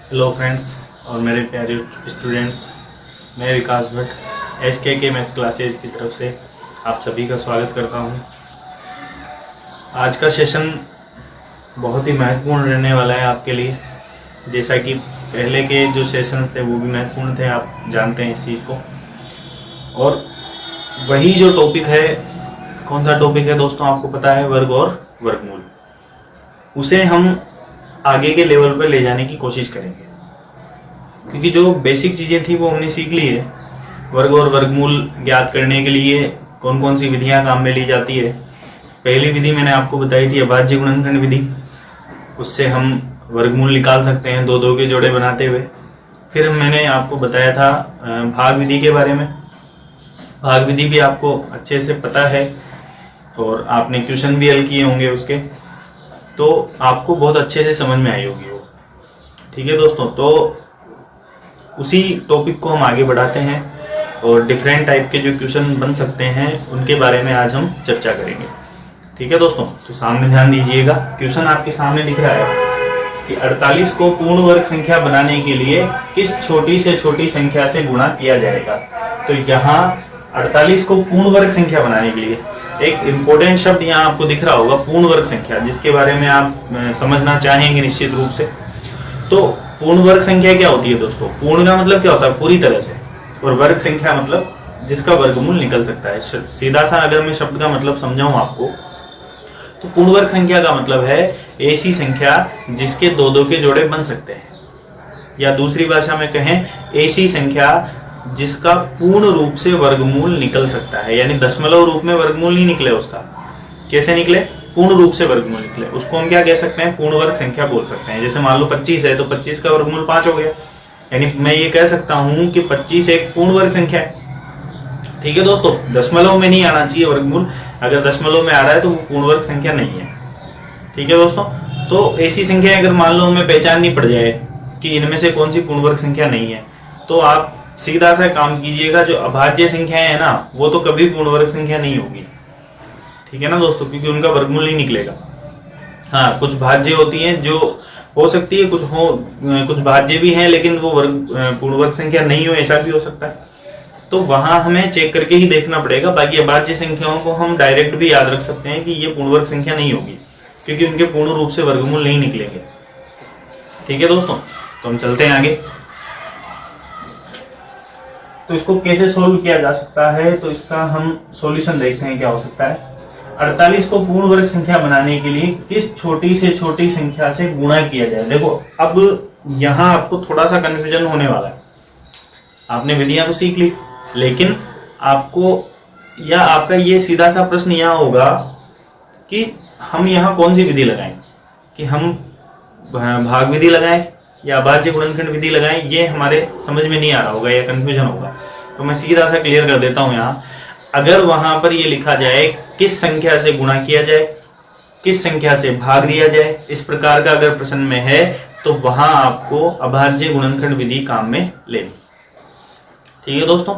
Hello friends और मेरे प्यारे स्टूडेंट्स, मैं विकास भट्ट SKK मैथ्स क्लासेज की तरफ से आप सभी का स्वागत करता हूं। आज का सेशन बहुत ही महत्वपूर्ण रहने वाला है आपके लिए। जैसा कि पहले के जो सेशन थे वो भी महत्वपूर्ण थे, आप जानते हैं इस चीज़ को। और वही जो टॉपिक है, कौन सा टॉपिक है दोस्तों, आपको पता है, वर्ग और वर्गमूल। उसे हम आगे के लेवल पर ले जाने की कोशिश करेंगे, क्योंकि जो बेसिक चीज़ें थी वो हमने सीख ली है। वर्ग और वर्गमूल ज्ञात करने के लिए कौन कौन सी विधियां काम में ली जाती है। पहली विधि मैंने आपको बताई थी अभाज्य गुणनखंड विधि, उससे हम वर्गमूल निकाल सकते हैं दो दो के जोड़े बनाते हुए। फिर मैंने आपको बताया था भाग विधि के बारे में। भाग विधि भी आपको अच्छे से पता है और आपने क्वेश्चन भी हल किए होंगे उसके, तो आपको बहुत अच्छे से समझ में आई होगी वो। ठीक है दोस्तों, तो उसी टॉपिक को हम आगे बढ़ाते हैं और डिफरेंट टाइप के जो क्वेश्चन बन सकते हैं उनके बारे में आज हम चर्चा करेंगे। ठीक है दोस्तों, तो सामने ध्यान दीजिएगा। क्वेश्चन आपके सामने दिख रहा है कि 48 को पूर्ण वर्ग संख्या बनाने के लिए किस छोटी से छोटी संख्या से गुणा किया जाएगा। तो यहाँ 48 को पूर्ण वर्ग संख्या बनाने के लिए एक इम्पोर्टेंट शब्द यहाँ आपको दिख रहा होगा, पूर्ण वर्ग संख्या, जिसके बारे में आप समझना चाहेंगे निश्चित रूप से। तो पूर्ण वर्ग संख्या क्या होती है दोस्तों? पूर्ण का मतलब क्या होता है? पूरी तरह से। और वर्ग संख्या मतलब जिसका वर्गमूल निकल सकता है। सीधा सा अगर मैं शब्द का मतलब समझाऊं आपको, तो पूर्ण वर्ग संख्या का मतलब है ऐसी संख्या जिसके दो दो के जोड़े बन सकते हैं, या दूसरी भाषा में कहें ऐसी संख्या जिसका पूर्ण रूप से वर्गमूल निकल सकता है। यानी दशमलव रूप में वर्गमूल नहीं निकले उसका। कैसे निकले? पूर्ण रूप से वर्गमूल निकले, उसको हम क्या कह सकते हैं? पूर्ण वर्ग संख्या बोल सकते हैं। जैसे मान लो 25 है तो 25 का वर्गमूल 5 हो गया, यानी मैं ये कह सकता हूं कि 25 एक पूर्ण वर्ग संख्या है। ठीक है दोस्तों, दशमलव में नहीं आना चाहिए वर्गमूल। अगर दशमलव में आ रहा है तो वो पूर्ण वर्ग संख्या नहीं है। ठीक है दोस्तों, तो ऐसी संख्या अगर मान लो हमें पहचाननी पड़ जाए कि इनमें से कौन सी पूर्ण वर्ग संख्या नहीं है, तो आप सीधा सा काम कीजिएगा, जो अभाज्य संख्याएं है ना, वो तो कभी पूर्ण वर्ग संख्या नहीं होगी। ठीक है ना दोस्तों, क्योंकि उनका वर्गमूल नहीं निकलेगा। हाँ, कुछ भाज्य होती हैं जो हो सकती है, कुछ भाज्य भी हैं लेकिन वो पूर्ण वर्ग संख्या नहीं हो, ऐसा भी हो सकता है। तो वहां हमें चेक करके ही देखना पड़ेगा। बाकी अभाज्य संख्याओं को हम डायरेक्ट भी याद रख सकते हैं कि ये पूर्ण वर्ग संख्या नहीं होगी, क्योंकि उनके पूर्ण रूप से वर्गमूल नहीं निकलेंगे। ठीक है दोस्तों, तो हम चलते हैं आगे। तो इसको कैसे सोल्व किया जा सकता है, तो इसका हम सॉल्यूशन देखते हैं क्या हो सकता है। 48 को पूर्ण वर्ग संख्या बनाने के लिए किस छोटी से छोटी संख्या से गुणा किया जाए। देखो, अब यहाँ आपको थोड़ा सा कंफ्यूजन होने वाला है। आपने विधियां तो सीख ली, लेकिन आपका ये सीधा सा प्रश्न यहाँ होगा कि हम यहाँ कौन सी विधि लगाएं, कि हम भाग विधि लगाएं या अभाज्य गुणनखंड विधि लगाएं। ये हमारे समझ में नहीं आ रहा होगा या कंफ्यूजन होगा। तो मैं सीधा सा क्लियर कर देता हूं। यहाँ अगर वहां पर ये लिखा जाए किस संख्या से गुणा किया जाए, किस संख्या से भाग दिया जाए, इस प्रकार का अगर प्रश्न में है, तो वहां आपको अभाज्य गुणनखंड विधि काम में लेनी। ठीक है दोस्तों,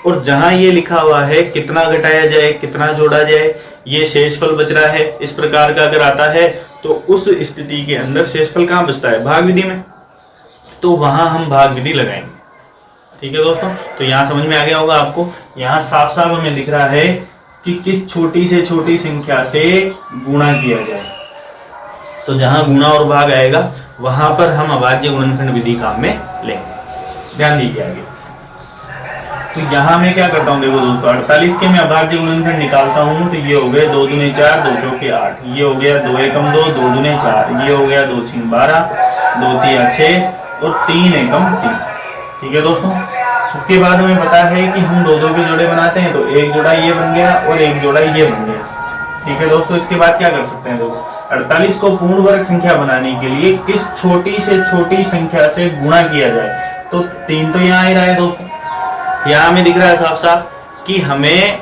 और जहां ये लिखा हुआ है कितना घटाया जाए, कितना जोड़ा जाए, ये शेषफल बच रहा है, इस प्रकार का अगर आता है, तो उस स्थिति के अंदर शेषफल कहां बचता है? भाग विधि में। तो वहां हम भाग विधि लगाएंगे। ठीक है दोस्तों, तो यहाँ समझ में आ गया होगा आपको। यहाँ साफ साफ हमें दिख रहा है कि किस छोटी से छोटी संख्या से गुणा किया जाए। तो जहां गुणा और भाग आएगा वहां पर हम अभाज्य गुणनखंड विधि काम में लेंगे। ध्यान दीजिए आगे। तो यहाँ मैं क्या करता हूँ, देखो दोस्तों, 48 के मैं अभाज्य गुणनखंड निकालता हूँ। तो ये हो गए 2 दूने 4, 2 चौके 8, ये हो गया 2 एकम 2, 2 दूने 4, ये हो गया 2 छीन 12, 2 तिया 6 और 3 एकम 3। ठीक है दोस्तों, इसके बाद हमें पता है कि हम दो दो के जोड़े बनाते हैं, तो एक जोड़ा ये बन गया और एक जोड़ा ये बन गया। ठीक है दोस्तों, इसके बाद क्या कर सकते हैं दोस्तों, 48 को पूर्ण वर्ग संख्या बनाने के लिए किस छोटी से छोटी संख्या से गुणा किया जाए। तो 3 तो यहाँ ही रहा है दोस्तों, यहाँ हमें दिख रहा है साफ साफ कि हमें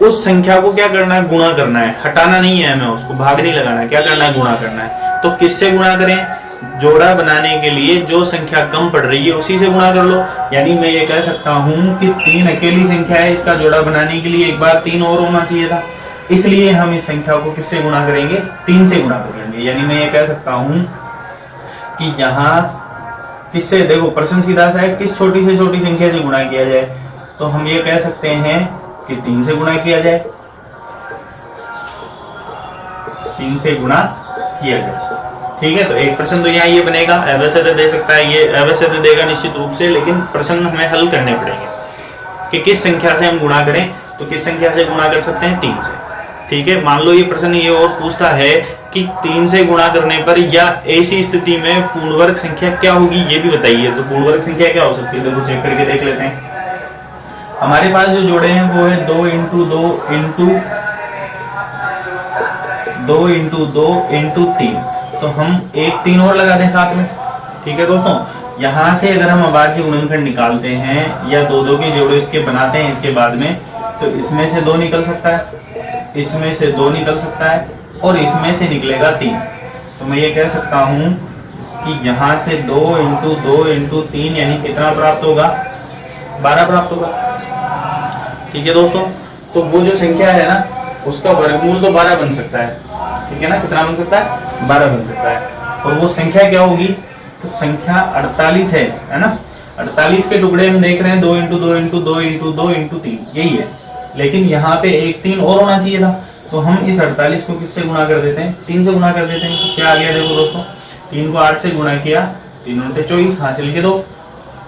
उस संख्या को क्या करना है? गुणा करना है, हटाना नहीं है हमें, उसको भाग नहीं लगाना है। क्या करना है? गुणा करना है। तो किससे गुणा करें? जोड़ा बनाने के लिए जो संख्या कम पड़ रही है उसी से गुणा कर लो। यानी मैं ये कह सकता हूं कि 3 अकेली संख्या है, इसका जोड़ा बनाने के लिए एक बार 3 और होना चाहिए था, इसलिए हम इस संख्या को किससे गुणा करेंगे? 3 से गुणा करेंगे। यानी मैं ये कह सकता हूं कि यहाँ किससे, देखो प्रश्न सीधा सा है, किस छोटी से छोटी संख्या से गुणा किया जाए, तो हम ये कह सकते हैं कि 3 से गुणा किया जाए, 3 से गुणा किया जाए। ठीक है, तो एक प्रश्न तो यहाँ ये बनेगा, अवश्य दे सकता है, ये अवश्य देगा निश्चित रूप से, लेकिन प्रश्न हमें हल करने पड़ेंगे कि किस संख्या से हम गुणा करें। तो किस संख्या से गुणा कर सकते हैं, 3 से। ठीक है, मान लो ये प्रश्न ये और पूछता है कि 3 से गुणा करने पर या ऐसी स्थिति में पूर्ण वर्ग संख्या क्या होगी, ये भी बताइए। तो पूर्ण वर्ग संख्या क्या हो सकती है, देखो चेक करके देख लेते हैं। हमारे पास जो जोड़े हैं वो है 2 इंटू 2 इंटू 3, तो हम एक 3 और लगा दें साथ में। ठीक है दोस्तों, यहाँ से अगर हम अभाज्य गुणनखंड निकालते हैं या 2 के जोड़े इसके बनाते हैं इसके बाद में, तो इसमें से 2 निकल सकता है, इसमें से 2 निकल सकता है और इसमें से निकलेगा 3। तो मैं ये कह सकता हूँ कि यहाँ से 2 इंटू 3 यानी कितना प्राप्त होगा, 12 प्राप्त होगा। ठीक है दोस्तों, तो वो जो संख्या है ना उसका वर्गमूल तो 12 बन सकता है। ठीक है ना, कितना बन सकता है, 12 बन सकता है। और वो संख्या क्या होगी, तो संख्या 48 है ना। 48 के टुकड़े हम देख रहे हैं, 2 इंटू 2 इंटू 2 इंटू 2 इंटू 3 यही है, लेकिन यहाँ पे एक 3 और होना चाहिए था। तो हम इस 48 को किससे गुणा कर देते हैं, 3 से गुणा कर देते हैं। तो क्या आ गया, देखो दोस्तों 3 को 8 से गुणा किया, 3 उनटे 24, हासिल लिख दो,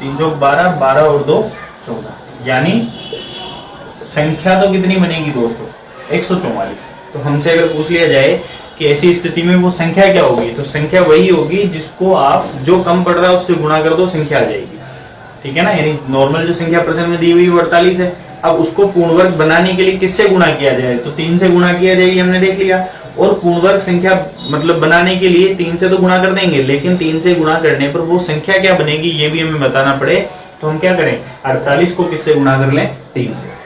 3 चौक 12, 12 और 2 14, यानी संख्या तो कितनी बनेगी दोस्तों, 144। तो हमसे अगर पूछ लिया जाए कि ऐसी स्थिति में वो संख्या क्या होगी, तो संख्या वही होगी जिसको आप जो कम पड़ रहा है उससे गुणा कर दो, संख्या आ जाएगी। ठीक है ना, यानी नॉर्मल जो संख्या प्रश्न में दी हुई 48 है, अब उसको पूर्ण वर्ग बनाने के लिए किससे गुणा किया जाए, तो 3 से गुणा किया जाएगी, हमने देख लिया। और पूर्ण वर्ग संख्या मतलब बनाने के लिए 3 से तो गुणा कर देंगे, लेकिन 3 से गुणा करने पर वो संख्या क्या बनेगी ये भी हमें बताना पड़े। तो हम क्या करें, 48 को किससे गुणा कर लें, 3 से।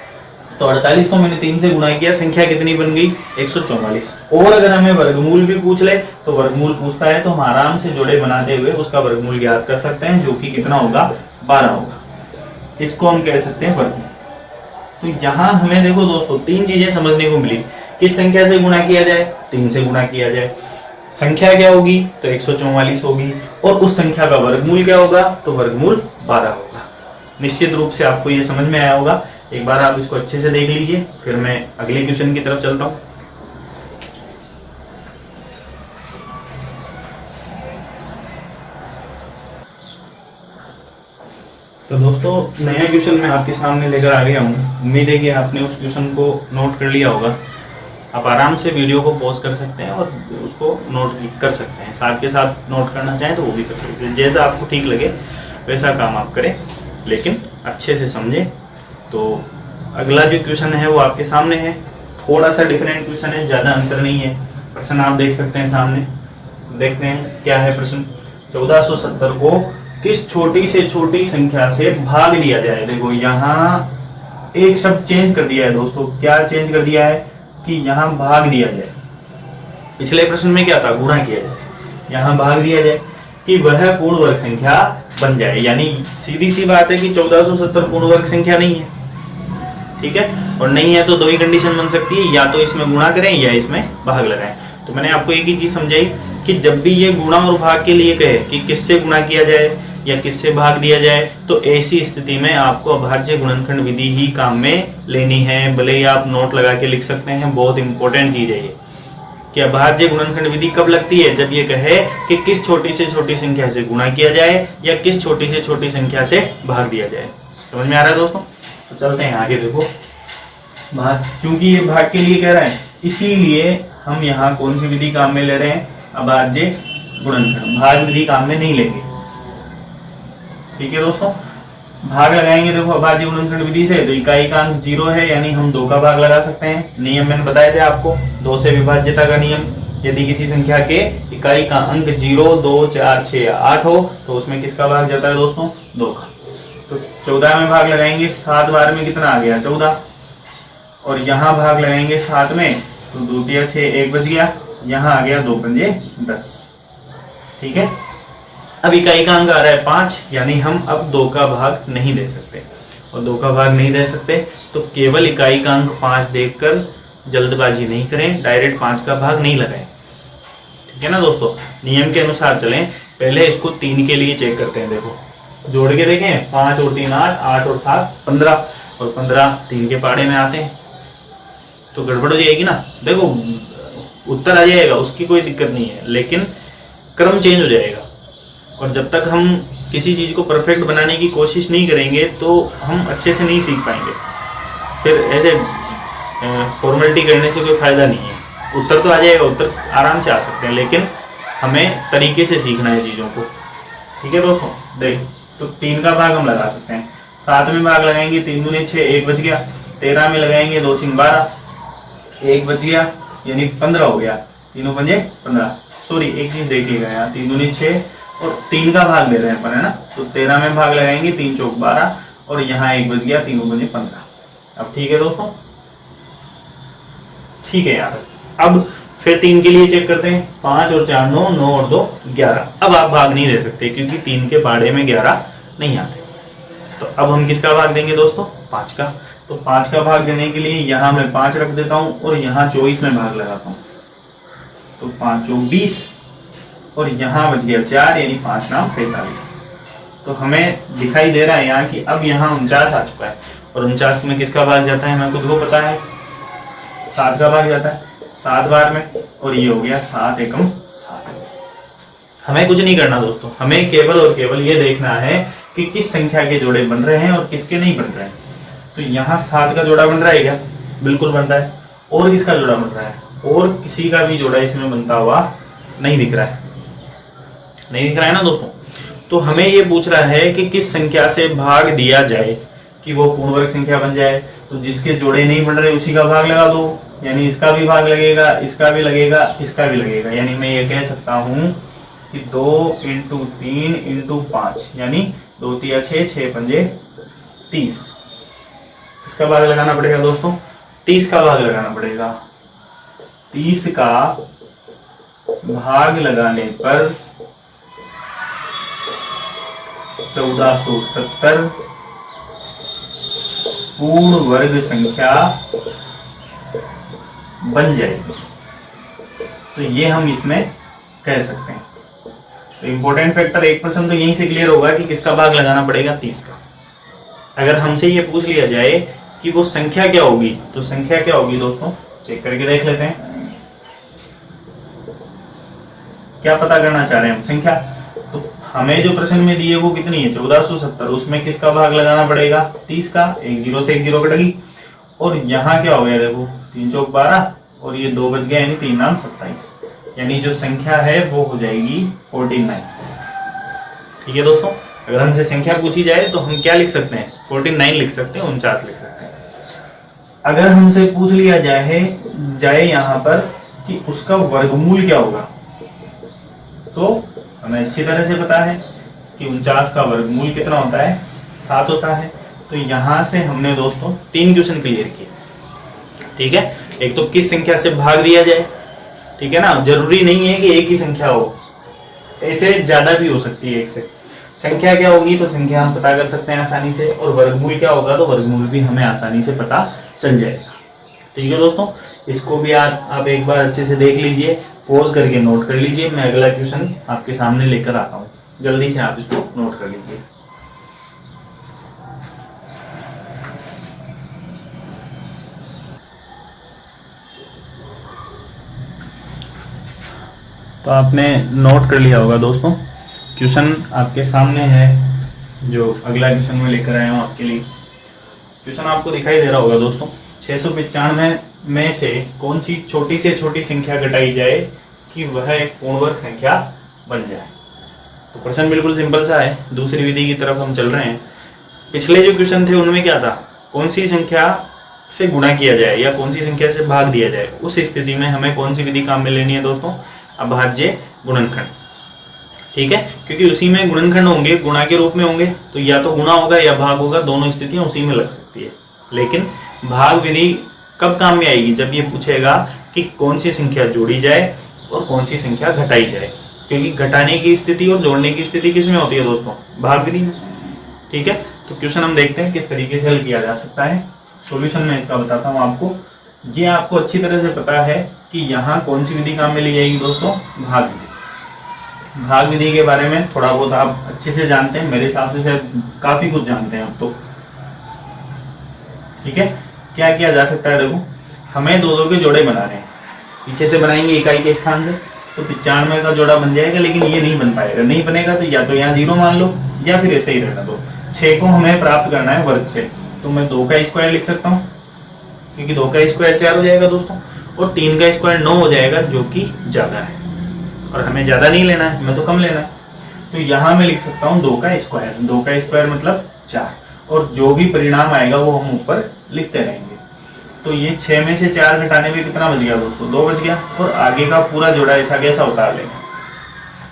तो 48 को मैंने 3 से गुणा किया, संख्या कितनी बन गई, 144। और अगर हमें वर्गमूल भी पूछ ले, तो वर्गमूल पूछता है तो हम आराम से जोड़े बनाते हुए उसका वर्गमूल ज्ञात कर सकते हैं, जो कि कितना होगा, 12 होगा। इसको हम कह सकते हैं वर्गमूल। तो यहाँ हमें देखो दोस्तों 3 चीजें समझने को मिली। किस संख्या से गुणा किया जाए, 3 से गुणा किया जाए, संख्या क्या होगी, तो 144 होगी, और उस संख्या का वर्गमूल क्या होगा, तो वर्गमूल 12 होगा। निश्चित रूप से आपको ये समझ में आया होगा। एक बार आप इसको अच्छे से देख लीजिए, फिर मैं अगले क्वेश्चन की तरफ चलता हूं। तो दोस्तों नया क्वेश्चन मैं आपके सामने लेकर आ गया हूँ। उम्मीद है कि आपने उस क्वेश्चन को नोट कर लिया होगा। आप आराम से वीडियो को पॉज कर सकते हैं और उसको नोट कर सकते हैं, साथ के साथ नोट करना चाहें तो वो भी कर सकते हैं। जैसा आपको ठीक लगे वैसा काम आप करें, लेकिन अच्छे से समझें। तो अगला जो क्वेश्चन है वो आपके सामने है, थोड़ा सा डिफरेंट क्वेश्चन है, ज़्यादा अंतर नहीं है। प्रश्न आप देख सकते हैं सामने, देखते हैं क्या है प्रश्न। 1470 को किस छोटी से छोटी संख्या से भाग दिया जाए। देखो यहाँ एक शब्द चेंज कर दिया है दोस्तों, क्या चेंज कर दिया है कि यहाँ भाग दिया जाए। पिछले प्रश्न में क्या था, गुणा किया जाए, यहाँ भाग दिया जाए कि वह पूर्ण वर्ग संख्या बन जाए। यानी सीधी सी बात है कि 1470 पूर्ण वर्ग संख्या नहीं है। ठीक है, और नहीं है तो दो ही कंडीशन बन सकती है, या तो इसमें गुणा करें या इसमें भाग लगाएं। तो मैंने आपको एक ही चीज समझाई कि जब भी ये गुणा और भाग के लिए कहे कि किससे गुणा किया जाए या किससे भाग दिया जाए, तो ऐसी स्थिति में आपको अभाज्य गुणनखंड विधि ही काम में लेनी है। भले ही आप नोट लगा के लिख सकते हैं, बहुत इंपॉर्टेंट चीज है ये कि अभाज्य गुणनखंड विधि कब लगती है, जब ये कहे कि किस छोटी से छोटी संख्या से गुणा किया जाए या किस छोटी से छोटी संख्या से भाग दिया जाए। समझ में आ रहा है दोस्तों? तो चलते हैं आगे। देखो भाग, चूंकि ये भाग के लिए कह रहा है, इसीलिए हम यहाँ कौन सी विधि काम में ले रहे हैं, अभाज्य गुणनखंड। भाग विधि काम में नहीं लेंगे। ठीक है दोस्तों, भाग लगाएंगे देखो अभाज्य गुणनखंड विधि से, तो इकाई का अंक 0 है, यानी हम 2 का भाग लगा सकते हैं। नियम मैंने बताए थे आपको, 2 से विभाज्यता का नियम। यदि किसी संख्या के इकाई का अंक 0, 2, 4, 6 या 8 हो तो उसमें किसका भाग जाता है दोस्तों, 2 का। तो 14 में भाग लगाएंगे, 7 बार में कितना आ गया, 14। और यहाँ भाग लगाएंगे 7 में, तो 2 तिया 6, 1 बच गया, यहाँ आ गया 2 पंजे 10। ठीक है, अब इकाई का अंक आ रहा है 5, यानी हम अब 2 का भाग नहीं दे सकते। और 2 का भाग नहीं दे सकते तो केवल इकाई का अंक 5 देखकर जल्दबाजी नहीं करें, डायरेक्ट 5 का भाग नहीं लगाएं। ठीक है ना दोस्तों, नियम के अनुसार चलें पहले इसको 3 के लिए चेक करते हैं। देखो जोड़ के देखें, 5 और 3 8, 8 और 7 15, और 15 3 के पहाड़े में आते हैं तो गड़बड़ हो जाएगी ना। देखो उत्तर आ जाएगा, उसकी कोई दिक्कत नहीं है, लेकिन क्रम चेंज हो जाएगा। और जब तक हम किसी चीज़ को परफेक्ट बनाने की कोशिश नहीं करेंगे तो हम अच्छे से नहीं सीख पाएंगे। फिर ऐसे फॉर्मेलिटी करने से कोई फ़ायदा नहीं है। उत्तर तो आ जाएगा, उत्तर आराम से आ सकते हैं, लेकिन हमें तरीके से सीखना है चीज़ों को। ठीक है दोस्तों, देख तो 3 का भाग हम लगा सकते हैं। 7 में भाग लगाएंगे, 3 दूनी 6, 1 बच गया। 13 में लगाएंगे, 2 3 12, 1 बच गया, यानी 15 हो गया। 3 पंजे 15। सॉरी एक चीज देखिएगा यहाँ, 3 दूनी 6 और 3 का भाग ले रहे हैं अपन, है ना। तो 13 में भाग लगाएंगे, 3 चौक 12 और यहाँ 1 बच गया, 3 पंजे 15। अब ठीक है दोस्तों, ठीक है यार। अब फिर 3 के लिए चेक करते हैं। 5 और 4 9, 9 और 2 11। अब आप भाग नहीं दे सकते क्योंकि 3 के पहाड़े में 11 नहीं आते। तो अब हम किसका भाग देंगे दोस्तों? 5 का। तो 5 का भाग देने के लिए यहाँ मैं 5 रख देता हूँ और यहाँ 24 में भाग लगाता हूँ। तो 5 चौक 20 और यहाँ बच गया 4, यानी 5 नाम 45। तो हमें दिखाई दे रहा है यहाँ कि अब यहाँ 49 आ चुका है। और 49 में किसका भाग जाता है? मैं खुद को पता है, 7 का भाग जाता है 7 बार में। और ये हो गया 7 एकम 7। हमें कुछ नहीं करना दोस्तों, हमें केवल और केवल ये देखना है कि किस संख्या के जोड़े बन रहे हैं और किसके नहीं बन रहे हैं। तो यहाँ 7 का जोड़ा बन रहा है क्या? बिल्कुल बन रहा है। और किसका जोड़ा बन रहा है? और किसी का भी जोड़ा इसमें बनता हुआ नहीं दिख रहा है, नहीं दिख रहा है ना दोस्तों। तो हमें ये पूछ रहा है कि किस संख्या से भाग दिया जाए कि वो पूर्ण वर्ग संख्या बन जाए। तो जिसके जोड़े नहीं बन रहे उसी का भाग लगा दो, यानी इसका भी भाग लगेगा, इसका भी लगेगा, इसका भी लगेगा। यानी मैं ये कह सकता हूँ कि 2 × 3 × 5, यानी 2 3 6, 6 पंजे 30। इसका भाग लगाना पड़ेगा दोस्तों, 30 का भाग लगाना पड़ेगा। 30 का भाग लगाने पर 1470 पूर्ण वर्ग संख्या बन जाएगी। तो ये हम इसमें कह सकते हैं। तो इंपॉर्टेंट फैक्टर 1% तो यहीं से क्लियर होगा कि किसका भाग लगाना पड़ेगा? 30 का। अगर हमसे ये पूछ लिया जाए कि वो संख्या क्या होगी, तो संख्या क्या होगी दोस्तों? चेक करके देख लेते हैं। क्या पता करना चाह रहे हैं हम? संख्या। तो हमें जो प्रश्न में दी है वो कितनी है? 1470। उसमें किसका भाग लगाना पड़ेगा? 30 का। 1 0 से 1 0 कटेगी। और यहाँ क्या हो गया? देखो 3 चौक 12 और ये 2 बच गया, यानी 3 नाम 27। यानी जो संख्या है वो हो जाएगी 49। ठीक है दोस्तों, अगर हमसे संख्या पूछी जाए तो हम क्या लिख सकते हैं? 49 लिख सकते हैं, 49 लिख सकते हैं। अगर हमसे पूछ लिया जाए यहाँ पर कि उसका वर्गमूल क्या होगा, तो हमें अच्छी तरह से पता है कि 49 का वर्गमूल कितना होता है? 7 होता है। तो यहाँ से हमने दोस्तों 3 क्वेश्चन क्लियर किए। ठीक है, एक तो किस संख्या से भाग दिया जाए, ठीक है ना। जरूरी नहीं है कि एक ही संख्या हो, ऐसे ज्यादा भी हो सकती है एक से। संख्या क्या होगी तो संख्या हम पता कर सकते हैं आसानी से, और वर्गमूल क्या होगा तो वर्गमूल भी हमें आसानी से पता चल जाएगा। ठीक है दोस्तों, इसको भी आप एक बार अच्छे से देख लीजिए, पॉज करके नोट कर लीजिए। मैं अगला क्वेश्चन आपके सामने लेकर आता हूँ, जल्दी से आप इसको नोट कर लीजिए। तो आपने नोट कर लिया होगा दोस्तों, क्वेश्चन आपके सामने है जो अगला क्वेश्चन मैं लेकर आया हूँ आपके लिए। क्वेश्चन आपको दिखाई दे रहा होगा दोस्तों, 695 में से कौन सी छोटी से छोटी संख्या घटाई जाए कि वह एक पूर्ण वर्ग संख्या बन जाए। तो प्रश्न बिल्कुल सिंपल सा है, दूसरी विधि की तरफ हम चल रहे हैं। पिछले जो क्वेश्चन थे उनमें क्या था? कौन सी संख्या से गुणा किया जाए या कौन सी संख्या से भाग दिया जाए। उस स्थिति में हमें कौन सी विधि काम में लेनी है दोस्तों? अभाज्य गुणनखंड। ठीक है, क्योंकि उसी में गुणनखंड होंगे, गुणा के रूप में होंगे, तो या तो गुणा होगा या भाग होगा, दोनों स्थितियां उसी में लग सकती है। लेकिन भाग विधि कब काम में आएगी? जब ये पूछेगा कि कौन सी संख्या जोड़ी जाए और कौन सी संख्या घटाई जाए, क्योंकि घटाने की स्थिति और जोड़ने की स्थिति किस में होती है दोस्तों? भाग विधि में। ठीक है, तो क्वेश्चन हम देखते हैं किस तरीके से हल किया जा सकता है। सॉल्यूशन में इसका बताता हूँ आपको। ये आपको अच्छी तरह से पता है कि यहाँ कौन सी विधि काम में ली जाएगी दोस्तों? भाग विधि। भाग विधि के बारे में थोड़ा बहुत आप अच्छे से जानते हैं, मेरे हिसाब से शायद काफी कुछ जानते हैं अब तो। ठीक है, क्या किया जा सकता है, देखो हमें दो दो के जोड़े बनाने हैं, पीछे से बनाएंगे इकाई के स्थान से, तो 95 का जोड़ा बन जाएगा, लेकिन ये नहीं बन पाएगा, नहीं बनेगा तो या तो यहाँ 0 मान लो या फिर ऐसे ही रहना दो। 6 को हमें प्राप्त करना है वर्ग से, तो मैं 2 का स्क्वायर लिख सकता हूँ, क्योंकि 2 का स्क्वायर 4 हो जाएगा दोस्तों, और 3 का स्क्वायर 9 हो जाएगा, जो कि ज्यादा है, और हमें ज्यादा नहीं लेना है, हमें तो कम लेना है। तो यहाँ मैं लिख सकता हूँ 2 का स्क्वायर, 2 का स्क्वायर मतलब 4, और जो भी परिणाम आएगा वो हम ऊपर लिखते रहेंगे। तो ये 6 में से 4 घटाने में कितना बच गया दोस्तों, 2 बच गया, और आगे का पूरा जोड़ा ऐसा कैसा उतार लेंगे।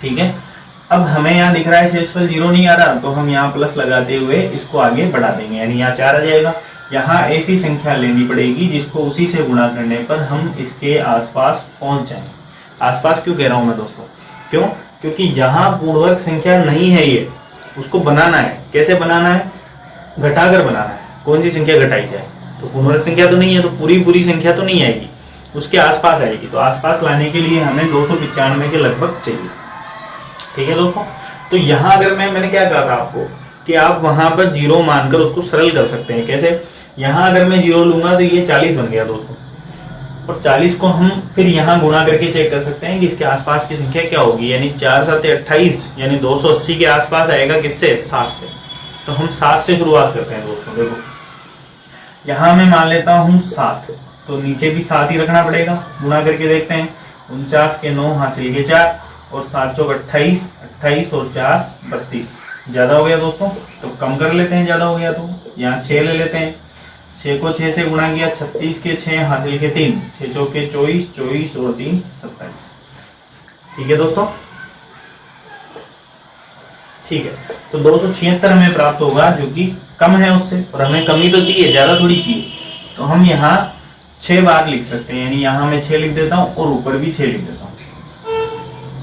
ठीक है, अब हमें यहाँ दिख रहा है शेषफल 0 नहीं आ रहा, तो हम यहाँ प्लस लगाते हुए इसको आगे बढ़ा देंगे, यानी यहाँ 4 आ जाएगा। यहाँ ऐसी संख्या लेनी पड़ेगी जिसको उसी से गुणा करने पर हम इसके आसपास पहुंच जाएं। आसपास क्यों कह रहा हूं मैं दोस्तों, क्यों, क्योंकि यहाँ पूर्णवर्ग संख्या नहीं है, ये उसको बनाना है। कैसे बनाना है, घटाकर बनाना है। कौन सी संख्या घटाई जाए, तो पूर्णवर्ग संख्या तो नहीं है, तो पूरी संख्या तो नहीं आएगी, उसके आसपास आएगी। तो आसपास लाने के लिए हमें 295 के लगभग चाहिए। ठीक है दोस्तों, तो यहाँ अगर मैंने क्या कहा था आपको कि आप वहां पर 0 मानकर उसको सरल कर सकते हैं। कैसे, यहाँ अगर मैं 0 लूंगा तो ये 40 बन गया दोस्तों, और 40 को हम फिर यहाँ गुणा करके चेक कर सकते हैं कि इसके आसपास की संख्या क्या होगी, यानी 4 7 28, यानी 280 के आसपास आएगा। किससे, 7 से। तो हम 7 से शुरुआत करते हैं दोस्तों। देखो यहाँ मैं मान लेता हूँ 7, तो नीचे भी 7 ही रखना पड़ेगा, गुणा करके देखते हैं। 49 के 9 हासिल के 4, और 7 चौक 28, 28 और 4 32, ज्यादा हो गया दोस्तों, तो कम कर लेते हैं, ज्यादा हो गया तो यहाँ 6 ले लेते हैं। 6 को 6 से गुणा किया, 36 के 6 हासिल के 3, 6 चौके 24, 24 और 3 27। ठीक है दोस्तों, ठीक है, तो 276 हमें प्राप्त होगा, जो कि कम है उससे, और हमें कमी तो चाहिए, ज्यादा थोड़ी चाहिए। तो हम यहाँ 6 बार लिख सकते हैं, यानी यहाँ मैं 6 लिख देता हूँ और ऊपर भी 6 लिख देता हूँ।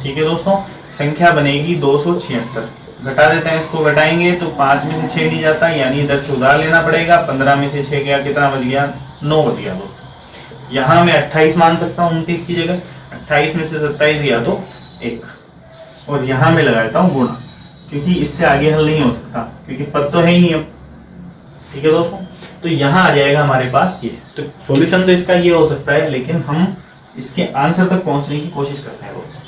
ठीक है दोस्तों, संख्या बनेगी 276। घटा देते हैं, इसको घटाएंगे तो 5 में से 6 नहीं जाता, यानी इधर से उधार लेना पड़ेगा। 15 में से 6 गया, कितना बच गया, 9 बच गया दोस्तों। यहाँ मैं 28 मान सकता हूँ 29 की जगह, 28 में से 27 गया तो 1, और यहाँ मैं लगा देता हूँ गुणा, क्योंकि इससे आगे हल नहीं हो सकता, क्योंकि पद तो है ही नहीं अब। ठीक है दोस्तों, तो यहाँ आ जाएगा हमारे पास ये। तो सॉल्यूशन तो इसका ये हो सकता है, लेकिन हम इसके आंसर तक पहुंचने की कोशिश करते हैं दोस्तों।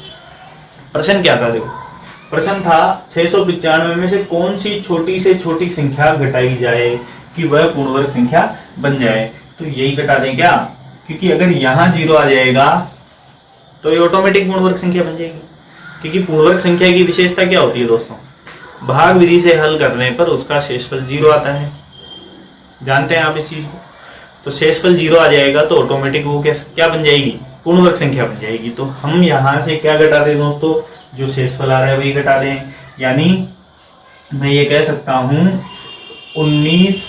प्रश्न क्या था, देखो प्रश्न था 695 में से कौन सी छोटी से छोटी संख्या घटाई जाए कि वह पूर्णवर्ग संख्या बन जाए। तो यही घटा दें क्या, क्योंकि अगर यहाँ 0 आ जाएगा तो ये ऑटोमेटिक पूर्णवर्ग संख्या बन जाएगी। क्योंकि पूर्णवर्ग संख्या की विशेषता क्या होती है दोस्तों, भाग विधि से हल करने पर उसका शेषफल 0 आता है, जानते हैं आप इस चीज को। तो शेषफल 0 आ जाएगा तो ऑटोमेटिक वो क्या बन जाएगी, पूर्णवर्ग संख्या बन जाएगी। तो हम यहाँ से क्या घटा दें दोस्तों, जो शेषफल आ रहा है वही घटा दें। यानी मैं ये कह सकता हूं 19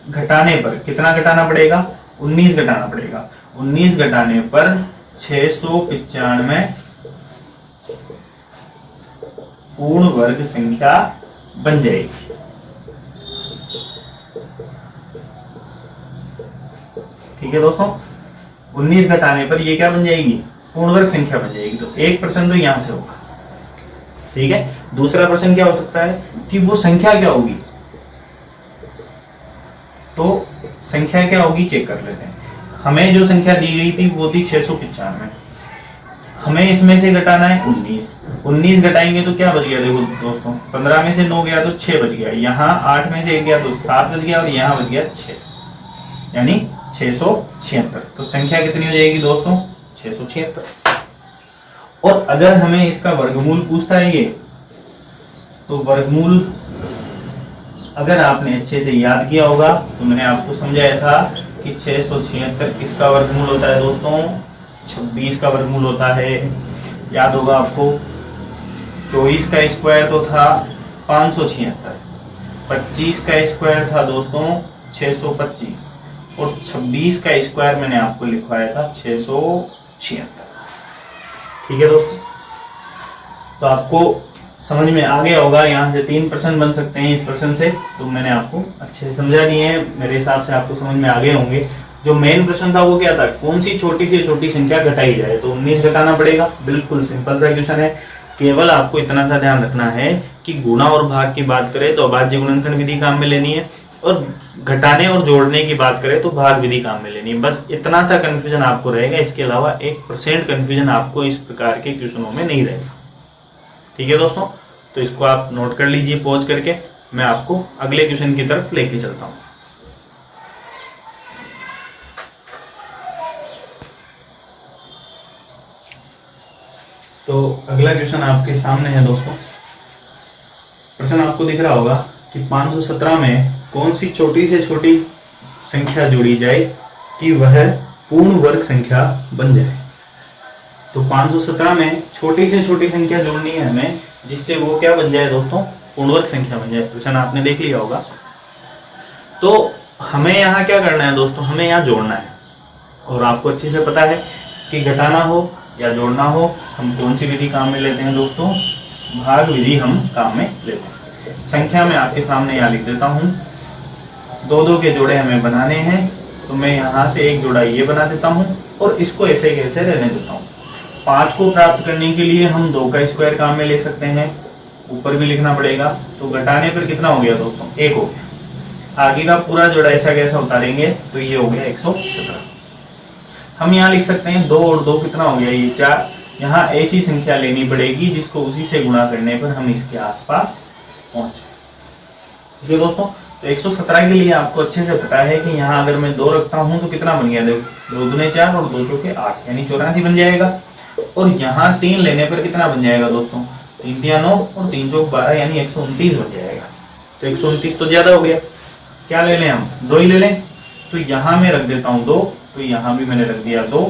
घटाने पर कितना घटाना पड़ेगा, 19 घटाना पड़ेगा। 19 घटाने पर 695 पूर्ण वर्ग संख्या बन जाएगी। ठीक है दोस्तों, 19 घटाने पर ये क्या बन जाएगी, पूर्ण वर्ग संख्या बन जाएगी। तो एक प्रश्न तो यहां से होगा। ठीक है, दूसरा प्रश्न क्या हो सकता है कि वो संख्या क्या होगी, तो संख्या क्या होगी चेक कर लेते हैं। हमें जो संख्या दी गई थी वो थी 695, हमें इसमें से घटाना है 19। 19 घटाएंगे तो क्या बच गया, देखो दोस्तों 15 में से 9 गया तो 6 बच गया, यहाँ 8 में से 1 गया तो 7 बच गया, और यहाँ बच गया 6, यानी 676। तो संख्या कितनी हो जाएगी दोस्तों, 676। और अगर हमें इसका वर्गमूल पूछता है ये, तो वर्गमूल अगर आपने अच्छे से याद किया होगा तो मैंने आपको समझाया था कि 676 किसका वर्गमूल होता है दोस्तों, 26 का वर्गमूल होता है। याद होगा आपको, 24 का स्क्वायर तो था 576, 25 का स्क्वायर था दोस्तों 625, और 26 का स्क्वायर मैंने आपको लिखवाया था 676। ठीक है दोस्तों, तो आपको समझ में आ गया होगा। यहाँ से 3 प्रश्न बन सकते हैं इस प्रश्न से, तो मैंने आपको अच्छे से समझा दिए हैं, मेरे हिसाब से आपको समझ में आ गए होंगे। जो मेन प्रश्न था वो क्या था, कौन सी छोटी से छोटी संख्या घटाई जाए, तो 19 घटाना पड़ेगा। बिल्कुल सिंपल सा क्वेश्चन है। केवल आपको इतना सा ध्यान रखना है कि गुणा और भाग की बात करें तो अभाज्य गुणनखंड विधि काम में लेनी है, और घटाने और जोड़ने की बात करें तो भाग विधि काम में लेनी है। बस इतना सा कंफ्यूजन आपको रहेगा, इसके अलावा 1% कंफ्यूजन आपको इस प्रकार के क्वेश्चनों में नहीं रहेगा। ठीक है दोस्तों, तो इसको आप नोट कर लीजिए पॉज करके। मैं आपको अगले क्वेश्चन की तरफ लेके चलता हूं। तो अगला क्वेश्चन आपके सामने है दोस्तों। प्रश्न आपको दिख रहा होगा कि 517 में कौन सी छोटी से छोटी संख्या जोड़ी जाए कि वह पूर्ण वर्ग संख्या बन जाए। तो 517 में छोटी से छोटी संख्या जोड़नी है हमें, जिससे वो क्या बन जाए दोस्तों, पूर्ण वर्ग संख्या बन जाए। प्रश्न आपने देख लिया होगा। तो हमें यहाँ क्या करना है दोस्तों, हमें यहाँ जोड़ना है। और आपको अच्छे से पता है कि घटाना हो या जोड़ना हो हम कौन सी विधि काम में लेते हैं दोस्तों, भाग विधि हम काम में लेते हैं। संख्या में आपके सामने यहाँ लिख देता हूँ, दो दो के जोड़े हमें बनाने हैं, तो मैं यहाँ से एक जोड़ा ये बना देता हूँ और इसको ऐसे कैसे रहने देता हूँ। 5 को प्राप्त करने के लिए हम 2 का स्क्वायर काम में ले सकते हैं, ऊपर भी लिखना पड़ेगा। तो घटाने पर कितना हो गया दोस्तों, 1 हो गया। आगे का पूरा जोड़ा ऐसा कैसा उतारेंगे तो ये हो गया 117। हम यहाँ लिख सकते हैं 2 और 2 कितना हो गया, ये 4। यहाँ ऐसी संख्या लेनी पड़ेगी जिसको उसी से गुणा करने पर हम इसके आसपास पहुंचे। ठीक है दोस्तों, तो 117 के लिए आपको अच्छे से पता है कि यहाँ अगर मैं 2 रखता हूँ तो कितना बन गया, देखो 2 दूने 4 और 2 चौके 8 यानी 84 बन जाएगा। और यहाँ 3 लेने पर कितना बन जाएगा दोस्तों, 3 तिया 9 और 3 चौक 12 यानी 129 बन जाएगा। तो 129 तो ज्यादा हो गया, क्या ले लें हम, 2 ही ले लें। तो यहाँ मैं रख देता हूँ 2, तो यहाँ भी मैंने रख दिया 2,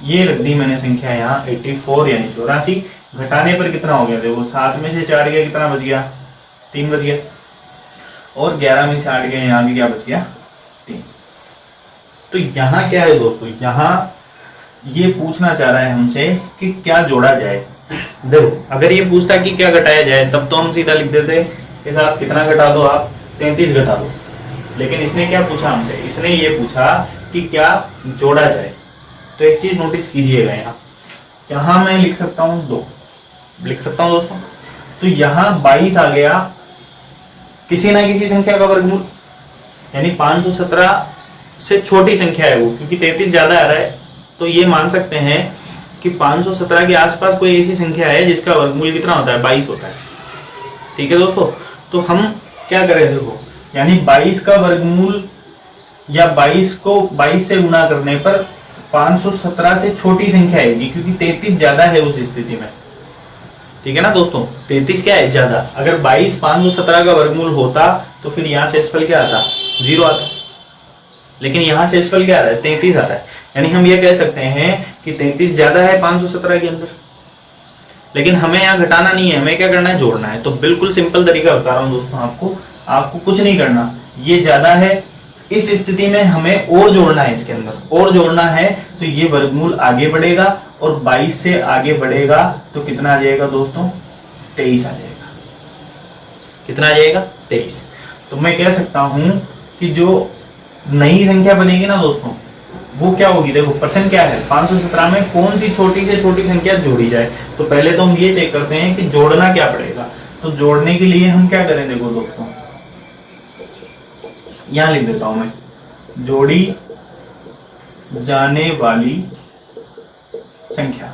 ये रख दी मैंने संख्या यहाँ 84 यानी 84। घटाने पर कितना हो गया, देखो 7 में से 4 गया कितना बच गया, 3 बच गया। और 11 में से 8 गया, यहाँ भी क्या बच गया, 3। तो यहाँ क्या है दोस्तों, यहाँ ये पूछना चाह रहा है हमसे कि क्या जोड़ा जाए। देखो अगर ये पूछता कि क्या घटाया जाए तब तो हम सीधा लिख देते कि साहब कितना घटा दो आप, 33 घटा दो। लेकिन इसने क्या पूछा हमसे, इसने ये पूछा कि क्या जोड़ा जाए। तो एक चीज नोटिस कीजिएगा, यहाँ मैं लिख सकता हूँ 2, लिख सकता हूँ दोस्तों। तो यहाँ 22 आ गया किसी ना किसी संख्या का वर्गमूल, यानी 517 से छोटी संख्या है वो, क्योंकि 33 ज्यादा आ रहा है। तो ये मान सकते हैं कि 517 के आसपास कोई ऐसी संख्या है जिसका वर्गमूल कितना होता है, 22 होता है। ठीक है दोस्तों, तो हम क्या करें, देखो यानी 22 का वर्गमूल या 22 को 22 से गुणा करने पर 517 से छोटी संख्या आएगी, क्योंकि 33 ज्यादा है उस स्थिति में। ठीक है ना दोस्तों, 33 क्या है, ज्यादा। अगर 22 517 का वर्गमूल होता तो फिर यहाँ शेषफल क्या आता, 0 आता। लेकिन यहाँ शेषफल क्या आ रहा है, 33 आ रहा है। यानी हम ये कह सकते हैं कि 33 ज्यादा है 517 के अंदर। लेकिन हमें यहाँ घटाना नहीं है, हमें क्या करना है, जोड़ना है। तो बिल्कुल सिंपल तरीका बता रहा हूँ दोस्तों आपको कुछ नहीं करना। ये ज्यादा है, इस स्थिति में हमें और जोड़ना है, इसके अंदर और जोड़ना है। तो ये वर्गमूल आगे बढ़ेगा और 22 से आगे बढ़ेगा तो कितना आ जाएगा दोस्तों, 23 आ जाएगा। कितना आ जाएगा, 23। तो मैं कह सकता हूं कि जो नई संख्या बनेगी ना दोस्तों, वो क्या होगी, देखो प्रश्न क्या है, 517 में कौन सी छोटी से छोटी संख्या जोड़ी जाए। तो पहले तो हम ये चेक करते हैं कि जोड़ना क्या पड़ेगा। तो जोड़ने के लिए हम क्या करें, देखो दोस्तों यहां लिख देता हूं मैं, जोड़ी जाने वाली संख्या।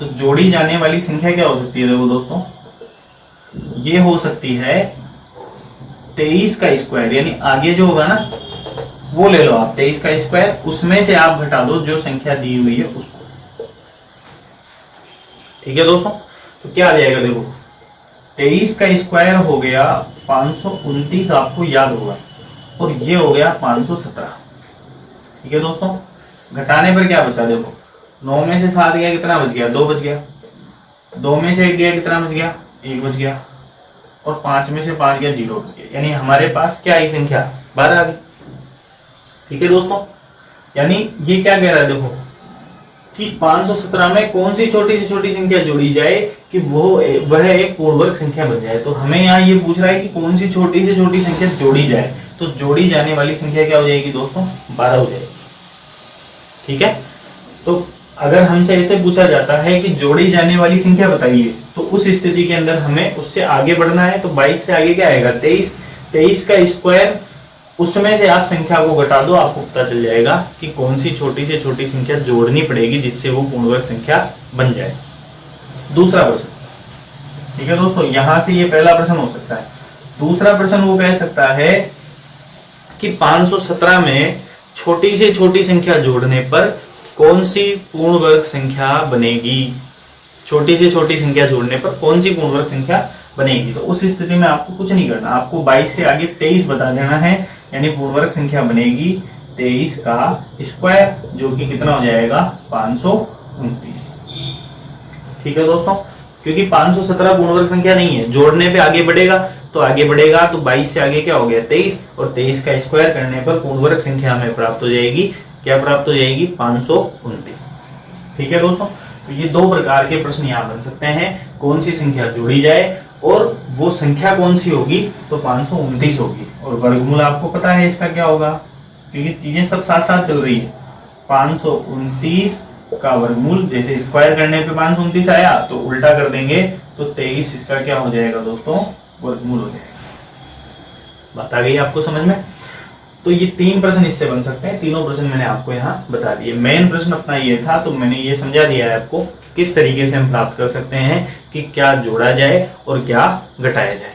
तो जोड़ी जाने वाली संख्या क्या हो सकती है, देखो दोस्तों ये हो सकती है 23 का स्क्वायर, यानी आगे जो होगा ना वो ले लो आप 23 का स्क्वायर, उसमें से आप घटा दो जो संख्या दी हुई है उसको। ठीक है दोस्तों, तो क्या आ जाएगा, देखो 23 का स्क्वायर हो गया 529, आपको याद होगा, और ये हो गया 517। ठीक है दोस्तों, घटाने पर क्या बचा, देखो 9 में से 7 गया कितना बच गया, 2 बच गया। 2 में से 1 गया कितना बच गया, 1 बच गया। और 5 में से 5 गया, 0 बच गया। यानी हमारे पास क्या आई संख्या, 12 आ गई। ठीक है दोस्तों, यानी ये क्या कह रहा है, देखो कि 517 में कौन सी छोटी से छोटी संख्या जोड़ी जाए कि वह एक पूर्ण वर्ग संख्या बन जाए। तो हमें यहाँ ये पूछ रहा है कि कौन सी छोटी से छोटी संख्या जोड़ी जाए। तो जोड़ी जाने वाली संख्या क्या हो जाएगी दोस्तों, 12 हो जाएगी। ठीक है, तो अगर हमसे ऐसे पूछा जाता है कि जोड़ी जाने वाली संख्या बताइए, तो उस स्थिति के अंदर हमें उससे आगे बढ़ना है। तो 22 से आगे क्या आएगा, 23। 23 का स्क्वायर, उसमें से आप संख्या को घटा दो, आपको पता चल जाएगा कि कौन सी छोटी से छोटी संख्या जोड़नी पड़ेगी जिससे वो पूर्ण वर्ग संख्या बन जाए। दूसरा प्रश्न, ठीक है दोस्तों, यहां से ये पहला प्रश्न हो सकता है। दूसरा प्रश्न वो कह सकता है कि 517 में छोटी से छोटी संख्या जोड़ने पर कौन सी पूर्ण वर्ग संख्या बनेगी। छोटी से छोटी संख्या जोड़ने पर कौन सी पूर्ण वर्ग संख्या बनेगी। तो उस स्थिति में आपको कुछ नहीं करना, आपको 22 से आगे 23 बता देना है, यानी पूर्ण वर्ग संख्या बनेगी 23 का स्क्वायर, जो कि कितना हो जाएगा, 529। ठीक है दोस्तों, क्योंकि 517 पूर्ण वर्ग संख्या नहीं है, जोड़ने पे आगे बढ़ेगा तो 22 से आगे क्या हो गया, 23, और 23 का स्क्वायर करने पर पूर्ण वर्ग संख्या हमें प्राप्त हो जाएगी, क्या प्राप्त हो जाएगी, 529। ठीक है दोस्तों, तो ये दो प्रकार के प्रश्न यहाँ बन सकते हैं, कौन सी संख्या जोड़ी जाए और वो संख्या कौन सी होगी, तो 529 होगी। और वर्गमूल आपको पता है इसका क्या होगा, क्योंकि चीजें सब साथ साथ चल रही है। 529 का वर्गमूल, जैसे स्क्वायर करने पे 529 आया तो उल्टा कर देंगे तो 23 इसका क्या हो जाएगा दोस्तों, वर्गमूल हो जाएगा। बात आ गई आपको समझ में। तो ये 3 प्रश्न इससे बन सकते हैं, तीनों प्रश्न मैंने आपको यहाँ बता दिए। मेन प्रश्न अपना ये था, तो मैंने ये समझा दिया है आपको किस तरीके से हम प्राप्त कर सकते हैं कि क्या जोड़ा जाए और क्या घटाया जाए।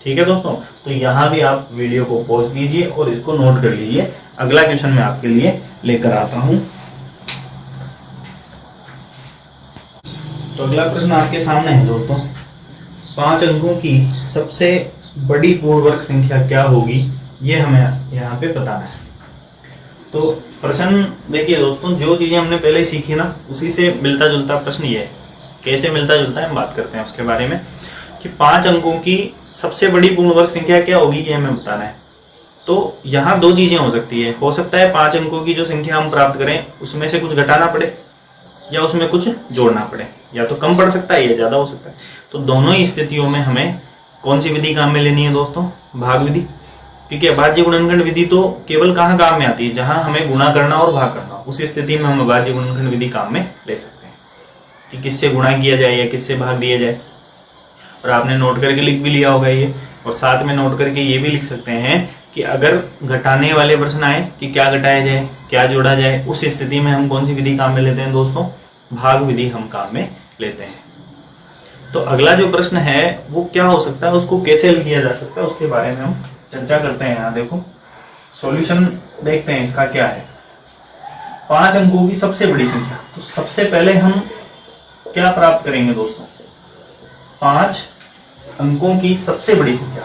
ठीक है दोस्तों, तो यहाँ भी आप वीडियो को पॉज कीजिए और इसको नोट कर लीजिए। अगला क्वेश्चन मैं आपके लिए लेकर आता हूं। तो अगला प्रश्न आपके सामने है दोस्तों, 5 अंकों की सबसे बड़ी पूर्ण वर्ग संख्या क्या होगी, ये हमें यहाँ पे बताना है। तो प्रश्न देखिए दोस्तों, जो चीजें हमने पहले सीखी ना, उसी से मिलता जुलता प्रश्न ये है। कैसे मिलता जुलता है हम बात करते हैं उसके बारे में, कि 5 अंकों की सबसे बड़ी पूर्ण वर्ग संख्या क्या होगी, ये हमें बताना है। तो यहाँ 2 चीजें हो सकती है, हो सकता है 5 अंकों की जो संख्या हम प्राप्त करें उसमें से कुछ घटाना पड़े या उसमें कुछ जोड़ना पड़े, या तो कम पड़ सकता है या ज्यादा हो सकता है। तो दोनों ही स्थितियों में हमें कौन सी विधि काम में लेनी है दोस्तों, भाग विधि। क्योंकि अभाज्य गुणनखंड विधि तो केवल कहाँ काम में आती है, जहां हमें गुणा करना और भाग करना, उस स्थिति में हम अभाज्य गुणनखंड विधि काम में ले सकते हैं कि किससे गुणा किया जाए या किससे भाग दिया जाए। और आपने नोट करके लिख भी लिया होगा ये, और साथ में नोट करके ये भी लिख सकते हैं कि अगर घटाने वाले प्रश्न आए कि क्या घटाया जाए क्या जोड़ा जाए, उस स्थिति में हम कौन सी विधि काम में लेते हैं दोस्तों, भाग विधि हम काम में लेते हैं। तो अगला जो प्रश्न है वो क्या हो सकता है, उसको कैसे हल किया जा सकता है, उसके बारे में हम चर्चा करते हैं। यहाँ देखो सॉल्यूशन देखते हैं इसका क्या है। 5 अंकों की सबसे बड़ी संख्या, तो सबसे पहले हम क्या प्राप्त करेंगे दोस्तों, 5 अंकों की सबसे बड़ी संख्या।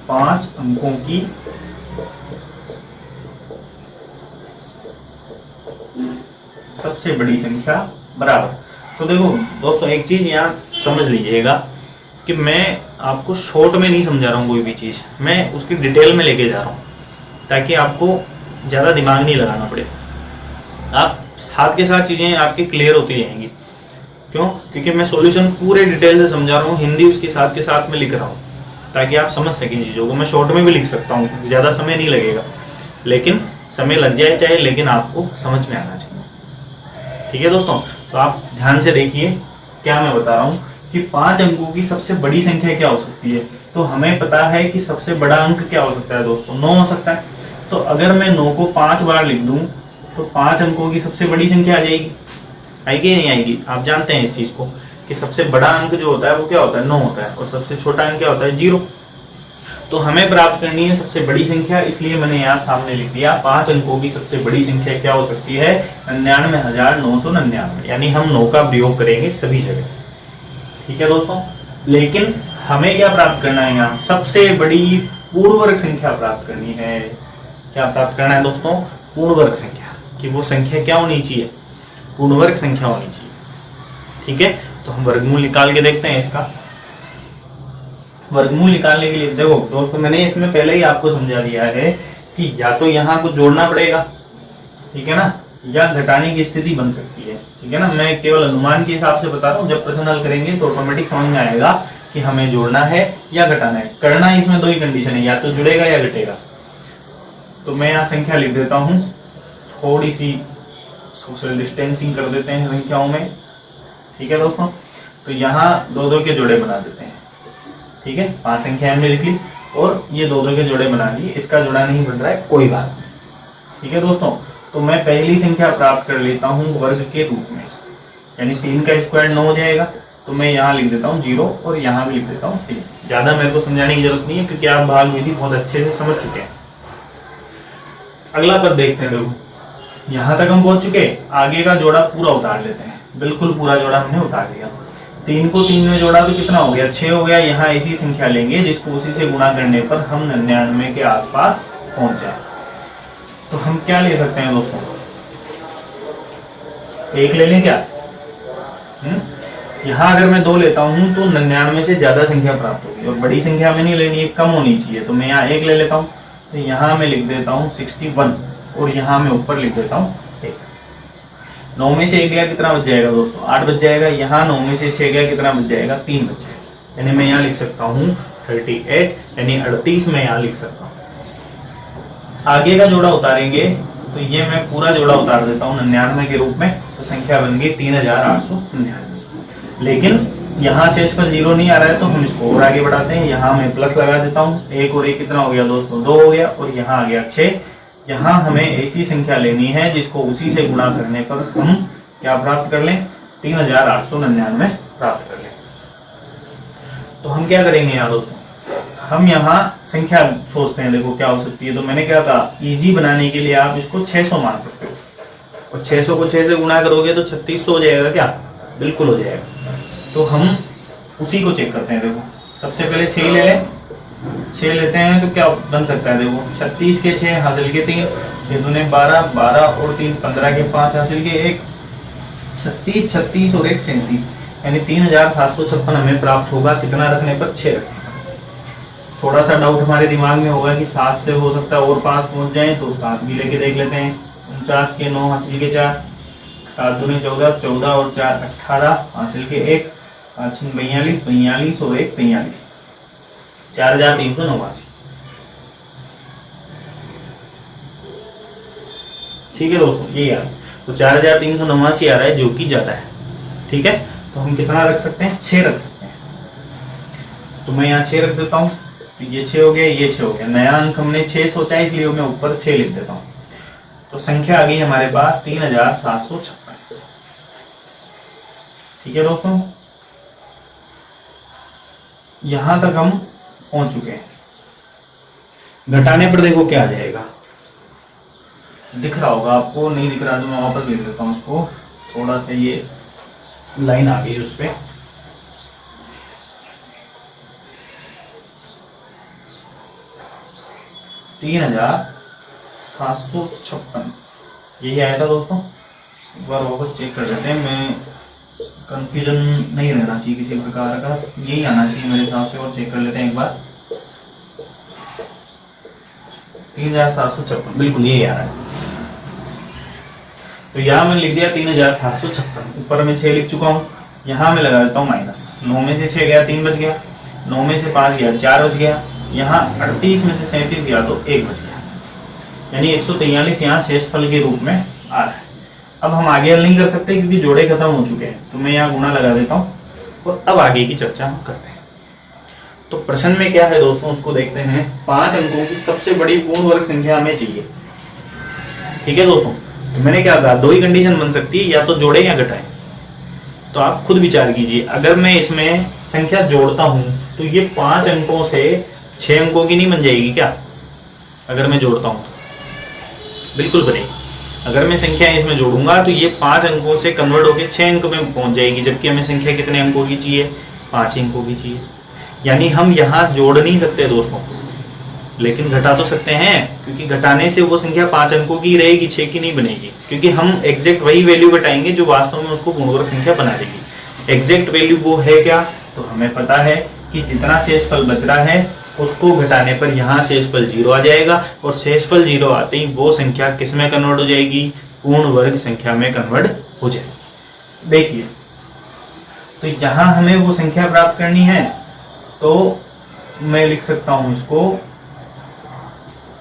5 अंकों की सबसे बड़ी संख्या बराबर। तो देखो दोस्तों, एक चीज यहाँ समझ लीजिएगा कि मैं आपको शॉर्ट में नहीं समझा रहा हूँ कोई भी चीज, मैं उसकी डिटेल में लेके जा रहा हूँ ताकि आपको ज्यादा दिमाग नहीं लगाना पड़े। आप साथ के साथ चीजें आपकी क्लियर होती जाएंगी। क्यों? क्योंकि मैं सॉल्यूशन पूरे डिटेल से समझा रहा हूँ, हिंदी उसके साथ के साथ में लिख रहा हूँ ताकि आप समझ सकें चीजों को। मैं शॉर्ट में भी लिख सकता हूँ, ज्यादा समय नहीं लगेगा, लेकिन समय लग जाए चाहे, लेकिन आपको समझ में आना चाहिए। ठीक है दोस्तों, तो आप ध्यान से देखिए क्या मैं बता रहा हूँ कि 5 अंकों की सबसे बड़ी संख्या क्या हो सकती है। तो हमें पता है कि सबसे बड़ा अंक क्या हो सकता है दोस्तों, 9 हो सकता है। तो अगर मैं 9 को 5 बार लिख दूं तो 5 अंकों की सबसे बड़ी संख्या आ जाएगी। आएगी या नहीं आएगी? आप जानते हैं इस चीज को कि सबसे बड़ा अंक जो होता है वो क्या होता है, 9 होता है, और सबसे छोटा अंक क्या होता है, 0। तो हमें प्राप्त करनी है सबसे बड़ी संख्या, इसलिए मैंने यहाँ सामने लिख दिया 5 अंकों की सबसे बड़ी संख्या क्या हो सकती है, 99,999। यानी हम 9 का प्रयोग करेंगे सभी जगह। ठीक है दोस्तों, लेकिन हमें क्या प्राप्त करना है, यहाँ सबसे बड़ी पूर्ण वर्ग संख्या प्राप्त करनी है। क्या प्राप्त करना है दोस्तों, पूर्ण वर्ग संख्या, कि वो संख्या क्या होनी चाहिए, पूर्ण वर्ग संख्या होनी चाहिए। ठीक है, तो हम वर्गमूल निकाल के देखते हैं इसका। वर्गमूल निकालने के लिए देखो दोस्तों, मैंने इसमें पहले ही आपको समझा दिया है कि या तो यहाँ कुछ जोड़ना पड़ेगा, ठीक है ना, या घटाने की स्थिति बन सकती है। ठीक है ना, मैं केवल अनुमान के हिसाब से बता रहा हूँ, जब प्रश्न हल करेंगे तो ऑटोमेटिक समझ में आएगा कि हमें जोड़ना है या घटाना है। करना इसमें दो ही कंडीशन है, या तो जुड़ेगा या घटेगा। तो मैं यहाँ संख्या लिख देता हूँ, थोड़ी सी सोशल डिस्टेंसिंग कर देते हैं संख्याओं में, ठीक है दोस्तों। तो यहाँ 2-2 के जोड़े बना देते हैं, ठीक है। 5 संख्या हमने लिख ली और ये 2-2 के जोड़े बना लिए, इसका जोड़ा नहीं बन रहा है, कोई बात नहीं, ठीक है दोस्तों। तो मैं पहली संख्या प्राप्त कर लेता हूँ वर्ग के रूप में, यानी 3 का स्क्वायर 9 हो जाएगा। तो मैं यहाँ लिख देता हूँ 0 और यहाँ भी लिख देता हूँ 3। ज्यादा मेरे को समझाने की जरूरत नहीं है क्योंकि आप भाग विधि बहुत अच्छे से समझ चुके हैं। अगला पद देखते हैं, देखो यहाँ तक हम पहुंच चुके। आगे का जोड़ा पूरा उतार लेते हैं, बिल्कुल पूरा जोड़ा हमने उतार लिया। 3 को 3 में जोड़ा तो कितना हो गया, 6 हो गया। यहाँ ऐसी संख्या लेंगे जिसको उसी से गुणा करने पर हम 99 के आसपास पहुंच जाए। तो हम क्या ले सकते हैं दोस्तों, 1 ले लें क्या? यहाँ अगर मैं 2 लेता हूँ तो 99 से ज्यादा संख्या प्राप्त होगी, और बड़ी संख्या में नहीं लेनी है, कम होनी चाहिए। तो मैं यहाँ 1 ले लेता हूँ, तो यहाँ मैं लिख देता हूँ 61 और यहाँ मैं ऊपर लिख देता हूँ 1। 9 में से 1 गया कितना बच जाएगा दोस्तों, 8 बच जाएगा। यहाँ 9 में से 6 गया कितना बच जाएगा, 3 बच जाएगा। यानी मैं यहाँ लिख सकता हूँ 38, यानी 38 में यहाँ लिख सकता हूँ। आगे का जोड़ा उतारेंगे तो ये मैं पूरा जोड़ा उतार देता हूँ 99 के रूप में, तो संख्या बन गई 3899। लेकिन यहाँ शेषफल 0 नहीं आ रहा है, तो हम इसको और आगे बढ़ाते हैं। यहाँ मैं प्लस लगा देता हूँ, 1 और 1 कितना हो गया दोस्तों, 2 हो गया, और यहाँ आ गया 6। यहाँ हमें ऐसी संख्या लेनी है जिसको उसी से गुणा करने पर हम क्या प्राप्त कर लें, 3899 प्राप्त कर लें। तो हम क्या करेंगे यहाँ दोस्तों, हम यहाँ संख्या सोचते हैं, देखो क्या हो सकती है। तो मैंने क्या कहा, इजी बनाने के लिए आप इसको 600 मान सकते हो, और 600 को 6 से गुणा करोगे तो 3600 हो जाएगा क्या, बिल्कुल हो जाएगा। तो हम उसी को चेक करते हैं। देखो सबसे पहले 6 ले लें, 6 लेते हैं तो क्या बन सकता है, देखो 36 के 6 हासिल के 3, ये दूने 12, 12 और 3 15 के 5 हासिल के 1, 36, 36 और 1 37, यानी 3756 हमें प्राप्त होगा। कितना रखने पर, 6 रखने। थोड़ा सा डाउट हमारे दिमाग में होगा कि 7 से हो सकता है और 5 पहुंच जाए, तो 7 भी लेके देख लेते हैं। 49 के 9 हासिल के 4, 7 दूनी 14, 14 और 4 18 हासिल के 1, 7 42, 42 और 1 43, 4389। ठीक है दोस्तों, ये यार तो 4389 आ रहा है, जो कि ज्यादा है। ठीक है, तो हम कितना रख सकते हैं, 6 रख सकते हैं। तो मैं यहाँ 6 रख देता हूँ, तो ये 6 हो गया, ये 6 हो गया। नया अंक हमने 6 सोचा, इसलिए मैं ऊपर 6 लिख देता हूँ। तो संख्या आ गई हमारे पास 3756। ठीक है दोस्तों, यहां तक हम पहुंच चुके हैं। घटाने पर देखो क्या आ जाएगा, दिख रहा होगा आपको, नहीं दिख रहा तो मैं वापस लिख देता हूं उसको। थोड़ा सा ये लाइन आ गई उस पे, तीन 3756 यही आया था दोस्तों। एक बार वापस चेक कर लेते हैं, मैं कंफ्यूजन नहीं रहना चाहिए किसी प्रकार का, यही आना चाहिए मेरे हिसाब से। और चेक कर लेते हैं एक बार, 3756 बिल्कुल यही आ रहा है। तो यहाँ मैंने लिख दिया 3756, ऊपर में 6 लिख चुका हूँ। यहाँ मैं लगा देता हूँ माइनस। 9 में से 6 गया 3 बच गया, 9 में से 5 गया 4 बच गया, यहाँ 38 में से 37 गया तो 1 बच गया, यानी 143 यहाँ शेषफल के रूप में आ रहा है। अब हम आगे हल नहीं कर सकते क्योंकि जोड़े खत्म हो चुके हैं, तो मैं यहाँ गुणा लगा देता हूँ और अब आगे की चर्चा हम करते हैं। तो प्रश्न में क्या है दोस्तों, उसको देखते हैं। 5 अंकों की सबसे बड़ी पूर्ण वर्ग संख्या हमें चाहिए। ठीक है दोस्तों, तो मैंने क्या कहा, 2 ही कंडीशन बन सकती है, या तो जोड़े या घटाएं। तो आप खुद विचार कीजिए, अगर मैं इसमें संख्या जोड़ता हूं तो ये 5 अंकों से 6 अंकों की नहीं बन जाएगी क्या? अगर मैं जोड़ता हूं तो बिल्कुल बनेगी। अगर मैं संख्या इसमें जोड़ूंगा तो ये 5 अंकों से कन्वर्ट होकर 6 अंक में पहुंच जाएगी, जबकि हमें संख्या कितने अंकों की चाहिए, 5 अंकों की चाहिए। यानी हम यहाँ जोड़ नहीं सकते दोस्तों, लेकिन घटा तो सकते हैं, क्योंकि घटाने से वो संख्या 5 अंकों की रहेगी, 6 की नहीं बनेगी, क्योंकि हम एग्जैक्ट वही वैल्यू घटाएंगे जो वास्तव में उसको पूर्णवर्ग संख्या बना देगी। एग्जैक्ट वैल्यू वो है क्या, तो हमें पता है कि जितना शेषफल बच रहा है उसको घटाने पर यहाँ शेषफल 0 आ जाएगा, और शेषफल 0 आते ही वो संख्या किस में कन्वर्ट हो जाएगी, पूर्ण वर्ग संख्या में कन्वर्ट हो जाएगी। देखिए, तो यहाँ हमें वो संख्या प्राप्त करनी है तो मैं लिख सकता हूं इसको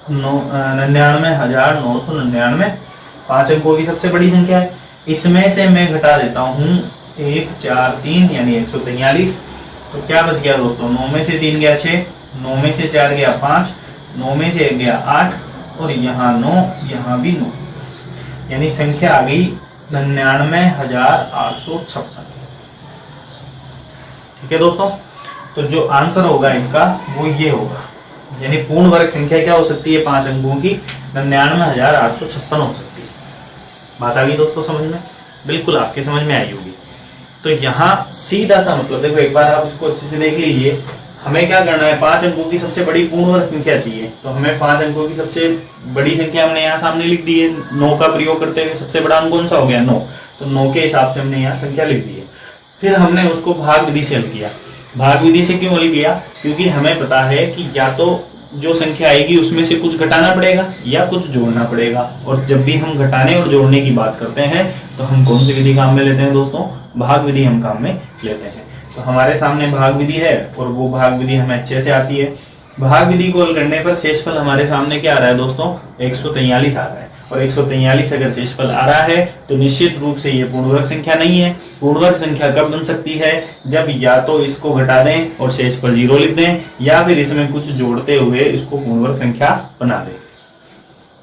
99,999। 5 अंकों की सबसे बड़ी संख्या है। इसमें से मैं घटा देता हूं 1 4 3 यानी 143। तो क्या बच गया दोस्तों, 9 में से 3 गया 6, 9 में से 4 गया 5, 9 में से 1 गया 8 और यहाँ 9, यहाँ भी 9, यानी संख्या आ गई 99,856। ठीक है दोस्तों, तो जो आंसर होगा इसका वो ये होगा, यानी पूर्ण वर्ग संख्या क्या हो सकती है 5 अंकों की, 99,856 हो सकती है। बात आ गई दोस्तों समझ में, बिल्कुल आपके समझ में आई होगी। तो यहाँ सीधा सा मतलब देखो, एक बार आप इसको अच्छे से देख लीजिए। हमें क्या करना है, 5 अंकों की सबसे बड़ी पूर्ण वर्ग संख्या चाहिए। तो हमें 5 अंकों की सबसे बड़ी संख्या हमने यहाँ सामने लिख दी है 9 का प्रयोग करते हुए। सबसे बड़ा अंक कौन सा हो गया 9, तो 9 के हिसाब से हमने यहाँ संख्या लिख दी है। फिर हमने उसको भाग विधि से हल किया। भाग विधि से क्यों हल किया, क्योंकि हमें पता है कि या तो जो संख्या आएगी उसमें से कुछ घटाना पड़ेगा या कुछ जोड़ना पड़ेगा। और जब भी हम घटाने और जोड़ने की बात करते हैं तो हम कौन सी विधि काम में लेते हैं दोस्तों, भाग विधि हम काम में लेते हैं। तो हमारे सामने भाग विधि है और वो भाग विधि हमें अच्छे से आती है। भाग विधि को हल करने पर शेषफल हमारे सामने क्या आ रहा है दोस्तों, 143 आ रहा है। और 143 अगर शेषफल आ रहा है तो निश्चित रूप से ये पूर्ण वर्ग संख्या नहीं है। पूर्ण वर्ग संख्या कब बन सकती है, जब या तो इसको घटा दें और शेषफल 0 लिख दें, या फिर इसमें कुछ जोड़ते हुए इसको पूर्ण वर्ग संख्या बना दें।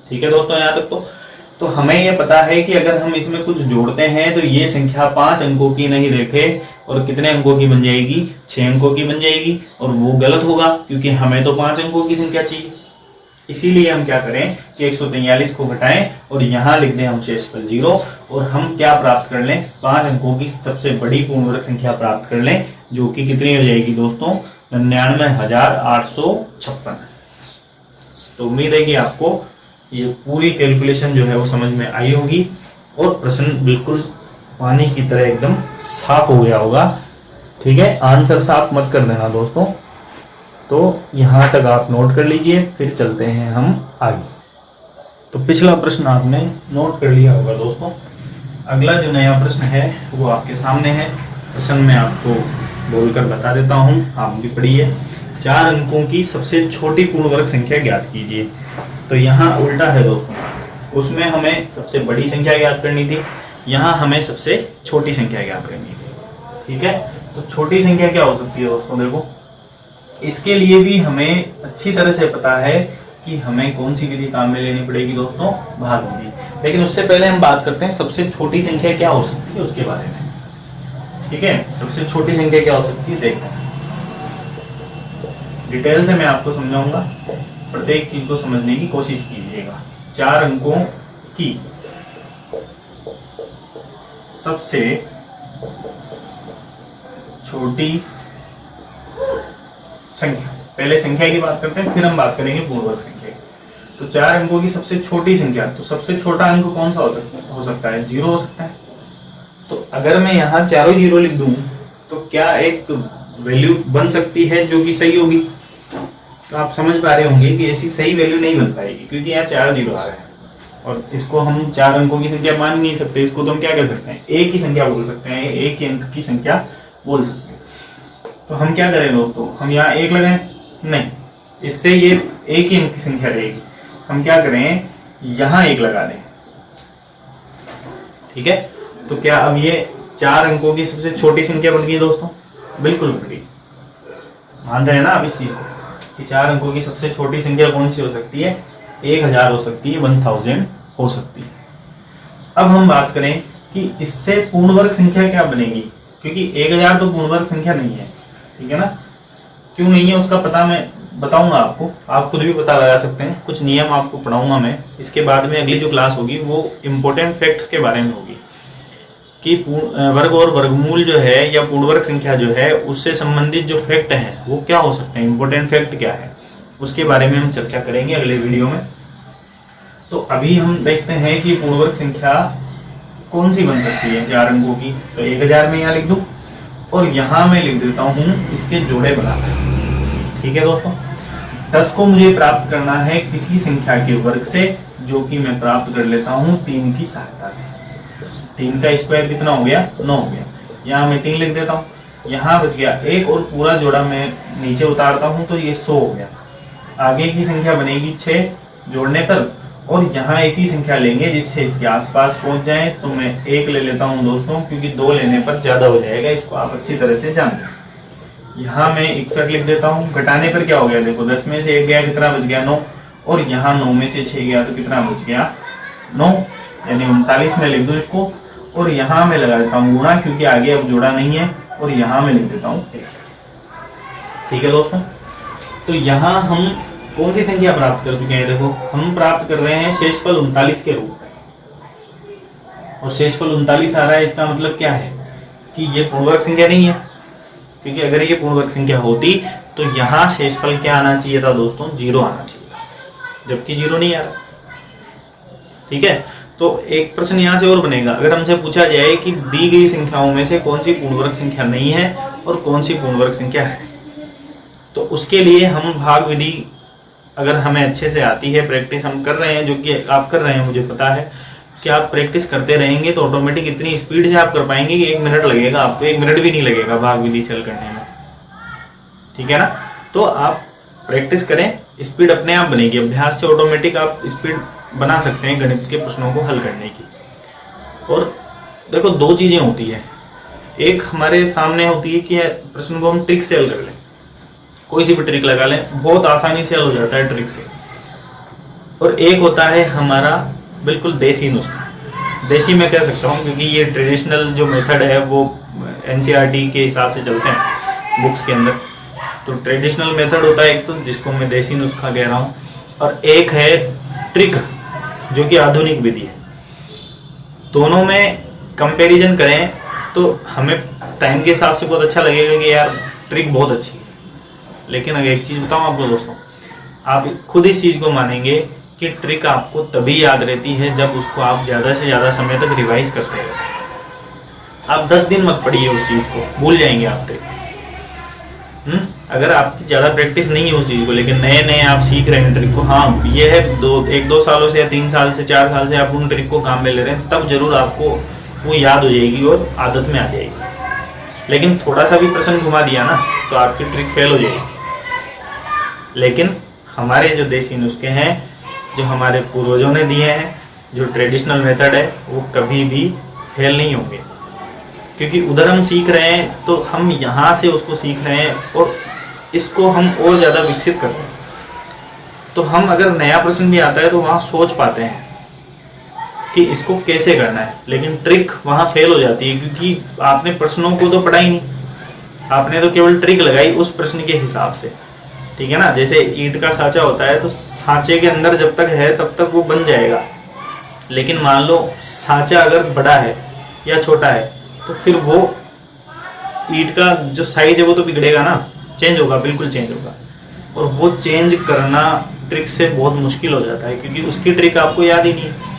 ठीक है दोस्तों, यहाँ तक तो हमें यह पता है कि अगर हम इसमें कुछ जोड़ते हैं तो ये संख्या 5 अंकों की नहीं रखे और कितने अंकों की बन जाएगी, 6 अंकों की बन जाएगी। और वो गलत होगा क्योंकि हमें तो 5 अंकों की संख्या चाहिए। इसीलिए हम क्या करें कि 143 को घटाएं और यहाँ लिख दें हम शेषफल 0, और हम क्या प्राप्त कर लें, 5 अंकों की सबसे बड़ी पूर्ण वर्ग संख्या प्राप्त कर लें, जो कि कितनी हो जाएगी दोस्तों, 99,856। तो उम्मीद है कि आपको ये पूरी कैलकुलेशन जो है वो समझ में आई होगी और प्रश्न बिल्कुल पानी की तरह एकदम साफ हो गया होगा। ठीक है, आंसर साफ मत कर देना दोस्तों। तो यहाँ तक आप नोट कर लीजिए, फिर चलते हैं हम आगे। तो पिछला प्रश्न आपने नोट कर लिया होगा दोस्तों। अगला जो नया प्रश्न है वो आपके सामने है। प्रश्न में आपको बोलकर बता देता हूँ, आप भी पढ़िए। 4 अंकों की सबसे छोटी पूर्ण वर्ग संख्या ज्ञात कीजिए। तो यहाँ उल्टा है दोस्तों, उसमें हमें सबसे बड़ी संख्या ज्ञात करनी थी, यहाँ हमें सबसे छोटी संख्या ज्ञात करनी थी। ठीक है, तो छोटी संख्या क्या हो सकती है दोस्तों, देखो इसके लिए भी हमें अच्छी तरह से पता है कि हमें कौन सी विधि काम में लेनी पड़ेगी दोस्तों, भाग विधि। लेकिन उससे पहले हम बात करते हैं सबसे छोटी संख्या क्या हो सकती है उसके बारे में। ठीक है, सबसे छोटी संख्या क्या हो सकती है देखते हैं, डिटेल से मैं आपको समझाऊंगा, प्रत्येक चीज को समझने की कोशिश कीजिएगा। 4 अंकों की सबसे छोटी संख्या, पहले संख्या की बात करते हैं फिर हम बात करेंगे पूर्ण वर्ग संख्या की। तो 4 अंकों की सबसे छोटी संख्या, तो सबसे छोटा अंक कौन सा हो सकता है, 0 हो सकता है। तो अगर मैं यहाँ चारों 0 लिख दूं तो क्या एक वैल्यू बन सकती है जो कि सही होगी। तो आप समझ पा रहे होंगे कि ऐसी सही वैल्यू नहीं बन पाएगी, क्योंकि यहाँ 4 0 आ रहे हैं और इसको हम 4 अंकों की संख्या मान नहीं सकते। इसको तो हम क्या कह सकते हैं, एक ही संख्या बोल सकते हैं, एक ही अंक की संख्या बोल सकते हैं। तो हम क्या करें दोस्तों, हम यहाँ 1 लगाएं, नहीं, इससे ये एक ही अंक की संख्या रहेगी। हम क्या करें, यहाँ 1 लगा दें। ठीक है, तो क्या अब ये 4 अंकों की सबसे छोटी संख्या बन गई दोस्तों, बिल्कुल बन गई। मान रहे हैं ना आप इस चीज को कि 4 अंकों की सबसे छोटी संख्या कौन सी हो सकती है, 1000 हो सकती है, 1000 हो सकती है। अब हम बात करें कि इससे पूर्ण वर्ग संख्या क्या बनेगी, क्योंकि 1000 तो पूर्ण वर्ग संख्या नहीं है। ठीक है ना, क्यों नहीं है उसका पता मैं बताऊंगा आपको, आप खुद भी पता लगा सकते हैं। कुछ नियम आपको पढ़ाऊंगा मैं, इसके बाद में अगली जो क्लास होगी वो इंपॉर्टेंट फैक्ट्स के बारे में होगी कि वर्ग और वर्गमूल जो है या पूर्ण वर्ग संख्या जो है उससे संबंधित जो फैक्ट हैं वो क्या हो सकते हैं, इंपॉर्टेंट फैक्ट क्या है, उसके बारे में हम चर्चा करेंगे अगले वीडियो में। तो अभी हम देखते हैं कि पूर्ण वर्ग संख्या कौन सी बन सकती है 4 अंकों की। तो 1000 में यहाँ लिख दूं और यहाँ मैं लिख देता हूँ इसके जोड़े बराबर। ठीक है दोस्तों, 10 को मुझे प्राप्त करना है किसी संख्या के वर्ग से, जो कि मैं प्राप्त कर लेता हूँ 3 की सहायता से। 3 का स्क्वायर कितना हो गया, 9 हो गया। यहाँ मैं 3 लिख देता हूँ। यहाँ बच गया एक और पूरा जोड़ा मैं नीचे उतारता हूँ तो ये 100 हो गया। आगे की संख्या बनेगी 6 जोड़ने पर, और यहाँ ऐसी संख्या लेंगे जिससे इसके आसपास पहुंच जाए। तो मैं 1 ले लेता हूँ दोस्तों, क्योंकि 2 लेने पर ज्यादा हो जाएगा, इसको आप अच्छी तरह से जानते हैं। यहाँ मैं 61 लिख देता हूँ। घटाने पर क्या हो गया देखो, 10 में से 1 गया, कितना बच गया 9, और यहाँ 9 में से 6 गया तो कितना बच गया 9, यानी 39 में लिख दो इसको। और यहाँ मैं लगा देता हूँ गुणा, क्योंकि आगे अब जोड़ा नहीं है, और यहाँ मैं लिख देता हूँ 1। ठीक है दोस्तों, तो यहाँ हम कौन सी संख्या प्राप्त कर चुके हैं? देखो, हम प्राप्त कर रहे हैं शेषफल 39 के रूप में, और शेषफल 39 आ रहा है। इसका मतलब क्या है कि ये पूर्णवर्ग संख्या नहीं है, क्योंकि अगर ये पूर्णवर्ग संख्या होती तो यहाँ शेषफल क्या आना चाहिए था दोस्तों? 0 आना चाहिए, जबकि 0 नहीं आ रहा। ठीक है, तो एक प्रश्न यहाँ से और बनेगा, अगर हमसे पूछा जाए कि दी गई संख्याओं में से कौन सी पूर्णवर्ग संख्या नहीं है और कौन सी पूर्णवर्ग संख्या है, तो उसके लिए हम भाग विधि अगर हमें अच्छे से आती है, प्रैक्टिस हम कर रहे हैं, जो कि आप कर रहे हैं, मुझे पता है कि आप प्रैक्टिस करते रहेंगे तो ऑटोमेटिक इतनी स्पीड से आप कर पाएंगे कि 1 मिनट लगेगा आपको, 1 मिनट भी नहीं लगेगा भाग विधि से हल करने में। ठीक है ना, तो आप प्रैक्टिस करें, स्पीड अपने आप बनेगी। अभ्यास से ऑटोमेटिक आप स्पीड बना सकते हैं गणित के प्रश्नों को हल करने की। और देखो, 2 चीजें होती है, एक हमारे सामने होती है कि प्रश्न को हम ट्रिक से हल कर लें, कोई सी भी ट्रिक लगा लें, बहुत आसानी से हल हो जाता है ट्रिक से। और एक होता है हमारा बिल्कुल देसी नुस्खा। देसी मैं कह सकता हूँ क्योंकि ये ट्रेडिशनल जो मेथड है वो एनसीईआरटी के हिसाब से चलते हैं बुक्स के अंदर। तो ट्रेडिशनल मेथड होता है एक, तो जिसको मैं देसी नुस्खा कह रहा हूँ, और एक है ट्रिक जो कि आधुनिक विधि है। दोनों में कंपैरिजन करें तो हमें टाइम के हिसाब से बहुत अच्छा लगेगा कि यार ट्रिक बहुत अच्छी है। लेकिन अगर एक चीज बताऊं आपको दोस्तों, आप खुद इस चीज को मानेंगे कि ट्रिक आपको तभी याद रहती है जब उसको आप ज्यादा से ज्यादा समय तक रिवाइज करते हैं। आप 10 दिन मत पढ़िए उस चीज को, भूल जाएंगे आप ट्रिक। अगर आपकी ज्यादा प्रैक्टिस नहीं है उस चीज को, लेकिन नए नए आप सीख रहे हैं ट्रिक को, हाँ ये है 1-2 सालों से या 3 साल से 4 साल से आप उन ट्रिक को काम में ले रहे हैं, तब जरूर आपको वो याद हो जाएगी और आदत में आ जाएगी। लेकिन थोड़ा सा भी प्रश्न घुमा दिया ना तो आपकी ट्रिक फेल हो जाएगी। लेकिन हमारे जो देसी नुस्खे हैं, जो हमारे पूर्वजों ने दिए हैं, जो ट्रेडिशनल मेथड है, वो कभी भी फेल नहीं होंगे, क्योंकि उधर हम सीख रहे हैं तो हम यहाँ से उसको सीख रहे हैं और इसको हम और ज़्यादा विकसित कर रहे हैं। तो हम अगर नया प्रश्न भी आता है तो वहाँ सोच पाते हैं कि इसको कैसे करना है, लेकिन ट्रिक वहाँ फेल हो जाती है क्योंकि आपने प्रश्नों को तो पढ़ा ही नहीं, आपने तो केवल ट्रिक लगाई उस प्रश्न के हिसाब से। ठीक है ना, जैसे ईंट का सांचा होता है तो सांचे के अंदर जब तक है तब तक वो बन जाएगा, लेकिन मान लो सांचा अगर बड़ा है या छोटा है तो फिर वो ईंट का जो साइज है वो तो बिगड़ेगा ना, चेंज होगा, बिल्कुल चेंज होगा। और वो चेंज करना ट्रिक से बहुत मुश्किल हो जाता है क्योंकि उसकी ट्रिक आपको याद ही नहीं है।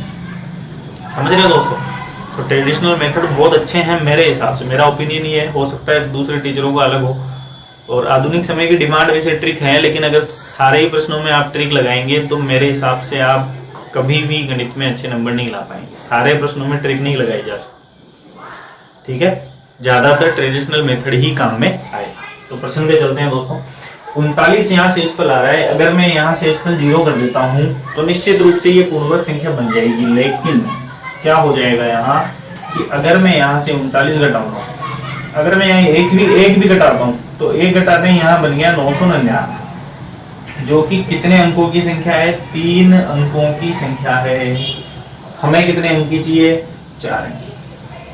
समझ रहे हो दोस्तों? तो ट्रेडिशनल मेथड बहुत अच्छे हैं मेरे हिसाब से, मेरा ओपिनियन ये है, हो सकता है दूसरे टीचरों का अलग हो। और आधुनिक समय की डिमांड वैसे ट्रिक है, लेकिन अगर सारे ही प्रश्नों में आप ट्रिक लगाएंगे तो मेरे हिसाब से आप कभी भी गणित में अच्छे नंबर नहीं ला पाएंगे। सारे प्रश्नों में ट्रिक नहीं लगाई जा सकती। ठीक है, ज्यादातर ट्रेडिशनल मेथड ही काम में आए। तो प्रश्न पे चलते हैं दोस्तों। 39 यहाँ शेषफल आ रहा है, अगर मैं यहाँ शेषफल 0 कर देता हूँ तो निश्चित रूप से ये पूर्णवर्ग संख्या बन जाएगी। लेकिन क्या हो जाएगा यहाँ कि अगर मैं यहाँ से 39 घटाऊंगा, अगर मैं यहाँ एक भी घटाता हूँ तो 1 घटाते हैं यहाँ बन गया 999, जो कि कितने अंकों की संख्या है? 3 अंकों की संख्या है। हमें कितने अंक की चाहिए? 4 अंक की।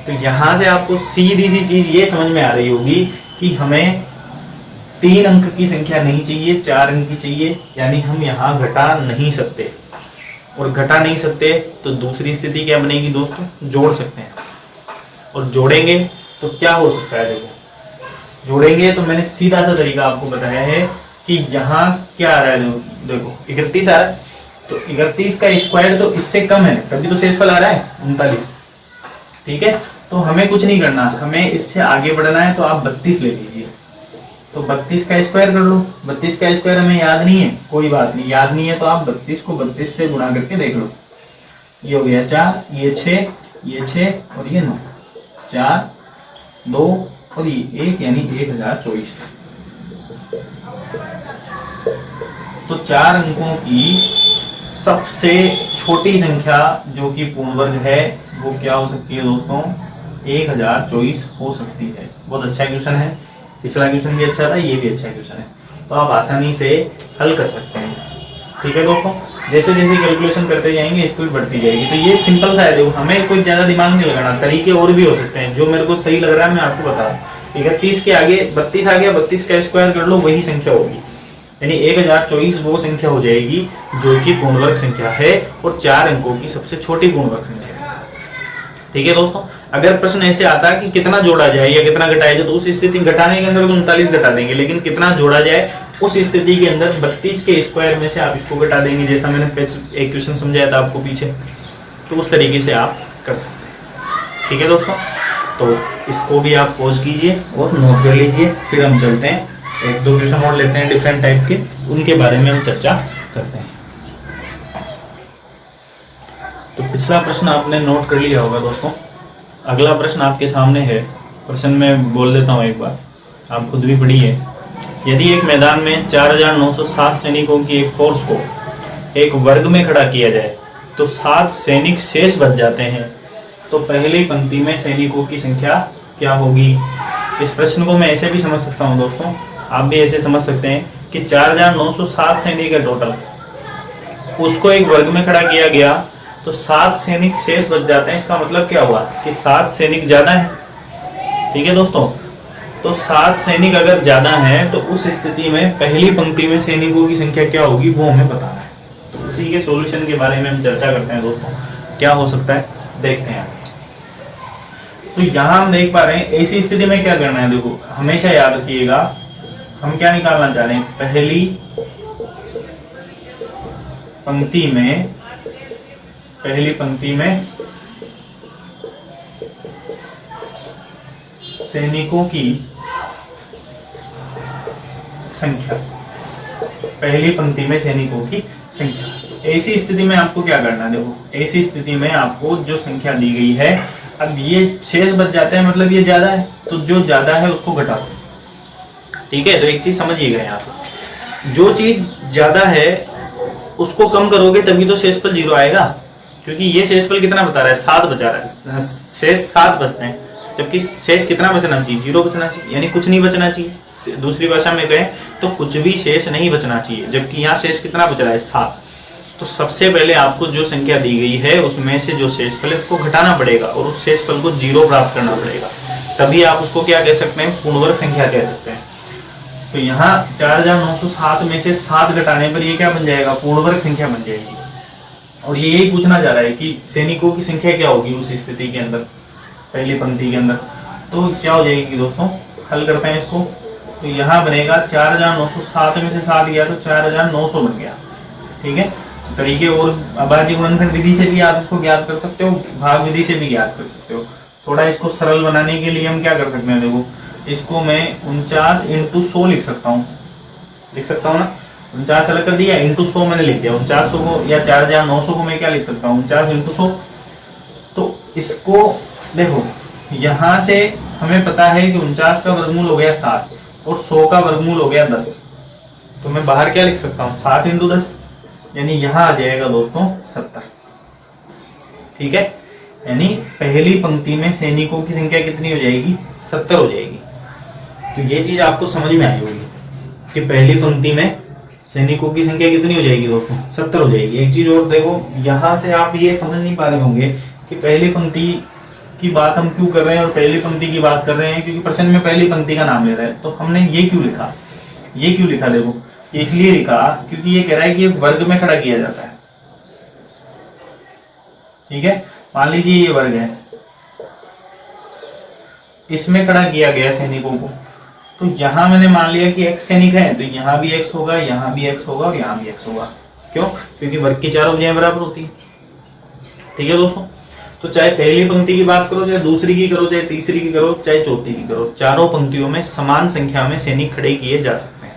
तो यहाँ से आपको सीधी सी चीज ये समझ में आ रही होगी कि हमें 3 अंक की संख्या नहीं चाहिए, 4 अंक की चाहिए, यानी हम यहाँ घटा नहीं सकते। और घटा नहीं सकते तो दूसरी स्थिति क्या बनेगी दोस्तों? जोड़ सकते हैं। और जोड़ेंगे तो क्या हो सकता है? देखो, जोड़ेंगे तो मैंने सीधा सा तरीका आपको बताया है कि यहाँ क्या आ रहा है, देखो 31 आ रहा है, तो 31 का स्क्वायर तो इससे कम है, तभी तो शेषफल आ रहा है 39। ठीक है, तो हमें कुछ नहीं करना, हमें इससे आगे बढ़ना है, तो आप 32 ले लीजिए। तो 32 का स्क्वायर कर लो। 32 का स्क्वायर हमें याद नहीं है, कोई बात नहीं, याद नहीं है तो आप 32 को 32 से गुणा करके देख लो। ये हो गया 4, ये 6, ये 6 और ये 9, 4, 2 और ये 1 यानी 1024। तो 4 अंकों की सबसे छोटी संख्या जो कि पूर्ण वर्ग है वो क्या हो सकती है दोस्तों? 1024 हो सकती है। बहुत अच्छा क्वेश्चन है, पिछला क्वेश्चन भी अच्छा था, ये भी अच्छा क्वेश्चन है, तो आप आसानी से हल कर सकते हैं। ठीक है दोस्तों, जैसे जैसे कैलकुलेशन करते जाएंगे स्पीड बढ़ती जाएगी। तो ये सिंपल सा है, देखो हमें कोई ज्यादा दिमाग नहीं लगाना, तरीके और भी हो सकते हैं, जो मेरे को सही लग रहा है मैं आपको बता रहा हूँ। 31 के आगे 32 आ गया, 32 का स्क्वायर कर लो, वही संख्या होगी, यानी 1024 वो संख्या हो जाएगी जो कि पूर्ण वर्ग संख्या है और 4 अंकों की सबसे छोटी पूर्ण वर्ग संख्या है। ठीक है दोस्तों, अगर प्रश्न ऐसे आता है कि कितना जोड़ा जाए या कितना घटाया जाए, तो उस स्थिति घटाने के अंदर 39 घटा देंगे, लेकिन कितना जोड़ा जाए उस स्थिति के अंदर 32 के स्क्वायर में से आप इसको घटा देंगे, जैसा मैंने एक क्वेश्चन समझाया था आपको पीछे, तो उस तरीके से आप कर सकते हैं। ठीक है दोस्तों, तो इसको भी आप पॉज कीजिए और नोट कर लीजिए, फिर हम चलते हैं एक दो क्वेश्चन और लेते हैं डिफरेंट टाइप के, उनके बारे में हम चर्चा करते हैं। तो पिछला प्रश्न आपने नोट कर लिया होगा दोस्तों। अगला प्रश्न आपके सामने है, प्रश्न में बोल देता हूं एक बार, आप खुद भी पढ़िए। यदि एक मैदान में 4907 सैनिकों की एक फोर्स को एक वर्ग में खड़ा किया जाए तो 7 सैनिक शेष बच जाते हैं, तो पहली पंक्ति में सैनिकों की संख्या क्या होगी? इस प्रश्न को मैं ऐसे भी समझ सकता हूं दोस्तों, आप भी ऐसे समझ सकते हैं कि 4907 सैनिक है टोटल, उसको एक वर्ग में खड़ा किया गया तो 7 सैनिक शेष बच जाते हैं। इसका मतलब क्या हुआ कि 7 सैनिक ज्यादा है। ठीक है दोस्तों, तो 7 सैनिक अगर ज्यादा है तो उस स्थिति में पहली पंक्ति में सैनिकों की संख्या क्या होगी वो हमें बताना है। तो उसी के सॉल्यूशन के बारे में हम चर्चा करते हैं दोस्तों, क्या हो सकता है देखते हैं। तो यहां हम देख पा रहे हैं ऐसी स्थिति में क्या करना है, देखो हमेशा याद रखिएगा हम क्या निकालना चाह रहे हैं, पहली पंक्ति में सैनिकों की संख्या, पहली पंक्ति में सैनिकों की संख्या। ऐसी स्थिति में आपको क्या करना है, देखो ऐसी स्थिति में आपको जो संख्या दी गई है, अब ये शेष बच जाते हैं, मतलब ये ज्यादा है, तो जो ज्यादा है उसको घटा दो। ठीक है, तो एक चीज समझिएगा यहाँ से, जो चीज ज्यादा है उसको कम करोगे तभी तो शेषफल 0 आएगा, क्योंकि ये शेषफल कितना बता रहा है, 7 बचा रहा है, शेष 7 बचते हैं, जबकि शेष कितना बचना चाहिए, 0 बचना चाहिए, यानी कुछ नहीं बचना चाहिए। दूसरी भाषा में कहें तो कुछ भी शेष नहीं बचना चाहिए, जबकि यहाँ शेष कितना बच रहा है, 7। तो सबसे पहले आपको जो संख्या दी गई है उसमें से जो शेषफल है उसको घटाना पड़ेगा और उस शेषफल को 0 प्राप्त करना पड़ेगा, तभी आप उसको क्या कह सकते हैं, पूर्ण वर्ग संख्या कह सकते हैं। तो यहाँ 4907 में से 7 घटाने पर ये क्या बन जाएगा, पूर्ण वर्ग संख्या बन जाएगी। और ये यही पूछना चाह रहा है कि सैनिकों की संख्या क्या होगी उस स्थिति के अंदर, पहली पंक्ति के अंदर। तो क्या हो जाएगी दोस्तों, हल करते हैं इसको। तो यहाँ बनेगा 4907 में से 7 गया तो 4900 बन गया। ठीक है, तरीके और अभाज्य गुणनखंड विधि से भी आप इसको ज्ञात कर सकते हो, भाग विधि से भी ज्ञात कर सकते हो। थोड़ा इसको सरल बनाने के लिए हम क्या कर सकते हैं, देखो इसको मैं 49 × 100 लिख सकता हूँ, लिख सकता हूँ ना, 49 अलग कर दिया, × 100 मैंने लिख दिया। 4900 को या 4900 को मैं क्या लिख सकता हूँ, 49 × 100। तो इसको देखो यहाँ से हमें पता है कि 49 का वर्गमूल हो गया 7 और 100 का वर्गमूल हो गया 10, तो मैं बाहर क्या लिख सकता हूँ, 7 × 10, यानी यहाँ आ जाएगा दोस्तों 70। ठीक है, यानी पहली पंक्ति में सैनिकों की संख्या कितनी हो जाएगी, 70 हो जाएगी। तो ये चीज आपको समझ में आई होगी कि पहली पंक्ति में सैनिकों की संख्या कितनी हो जाएगी दोस्तों, 70 हो जाएगी। एक चीज और देखो, यहाँ से आप ये समझ नहीं पा रहे होंगे कि पहली पंक्ति की बात हम क्यों कर रहे हैं और पहली पंक्ति की बात कर रहे हैं, क्योंकि प्रश्न में पहली पंक्ति का नाम ले रहा है। तो हमने ये क्यों लिखा, ये क्यों लिखा, देखो ये इसलिए लिखा क्योंकि ये कह रहा है कि एक वर्ग में खड़ा किया जाता है। ठीक है, मान लीजिए ये वर्ग है, इसमें खड़ा किया गया सैनिकों को, तो यहां मैंने मान लिया कि x सैनिक है, तो यहाँ भी x होगा, यहाँ भी x होगा और यहाँ भी x होगा। क्यों, क्योंकि वर्ग की चारों भुजाएं बराबर होती है। ठीक है दोस्तों, तो चाहे पहली पंक्ति की बात करो, चाहे दूसरी की करो, चाहे तीसरी की करो, चाहे चौथी की करो, चारों पंक्तियों में समान संख्या में सैनिक खड़े किए जा सकते हैं।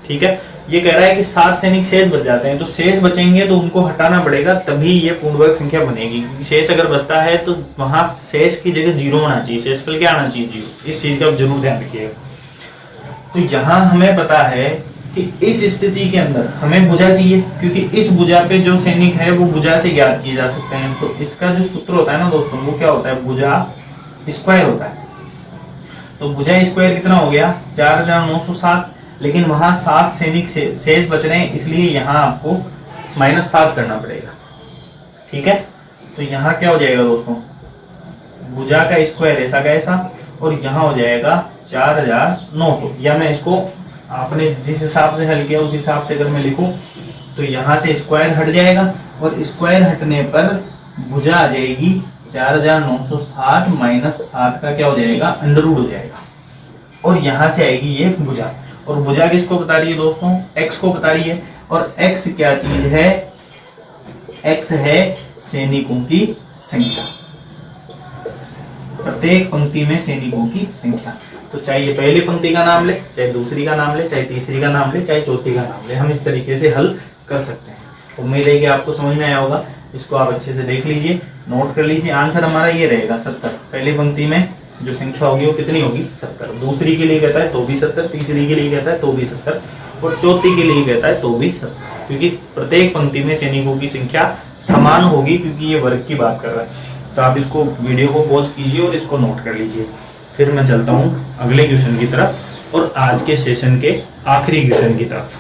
ठीक है, ये कह रहा है कि 7 सैनिक शेष बच जाते हैं, तो शेष बचेंगे तो उनको हटाना पड़ेगा, तभी ये पूर्ण वर्ग संख्या बनेगी। शेष अगर बचता है तो वहां शेष की जगह 0 होना चाहिए, शेषफल क्या आना चाहिए 0। इस चीज का आप जरूर ध्यान रखिएगा। तो यहाँ हमें पता है कि इस स्थिति के अंदर हमें भुजा चाहिए, क्योंकि इस भुजा पे जो सैनिक है वो भुजा से ज्ञात किए जा सकते हैं। तो इसका जो सूत्र होता है ना दोस्तों, वो क्या होता है, भुजा स्क्वायर होता है। तो भुजा स्क्वायर कितना हो गया 4907, लेकिन वहां 7 सैनिक शेष बच रहे हैं, इसलिए यहाँ आपको -7 करना पड़ेगा। ठीक है, तो यहाँ क्या हो जाएगा दोस्तों, भुजा का स्क्वायर ऐसा का ऐसा, और यहाँ हो जाएगा 4900। या मैं इसको आपने जिस हिसाब से हल किया उस हिसाब से अगर मैं लिखूं तो यहाँ से स्क्वायर हट जाएगा, और स्क्वायर हटने पर भुजा आ जाएगी 4960 -7 का क्या हो जाएगा, अंडररूट हो जाएगा, और यहाँ से आएगी ये भुजा। और भुजा किसको बता रही है दोस्तों, x को बता रही है। और x क्या चीज है, x है सैनिकों की संख्या, प्रत्येक पंक्ति में सैनिकों की संख्या। तो चाहे ये पहली पंक्ति का नाम ले, चाहे दूसरी का नाम ले, चाहे तीसरी का नाम ले, चाहे चौथी का नाम ले, हम इस तरीके से हल कर सकते हैं। उम्मीद है कि आपको समझ में आया होगा। इसको आप अच्छे से देख लीजिए, नोट कर लीजिए। आंसर हमारा ये रहेगा 70। पहली पंक्ति में जो संख्या होगी वो कितनी होगी, 70। दूसरी के लिए कहता है तो भी 70, तीसरी के लिए कहता है तो भी 70, और चौथी के लिए कहता है तो भी 70, क्योंकि प्रत्येक पंक्ति में सैनिकों की संख्या समान होगी, क्योंकि ये वर्ग की बात कर रहा है। तो आप इसको वीडियो को पॉज कीजिए और इसको नोट कर लीजिए। फिर मैं चलता हूँ अगले क्वेश्चन की तरफ और आज के सेशन के आखिरी क्वेश्चन की तरफ।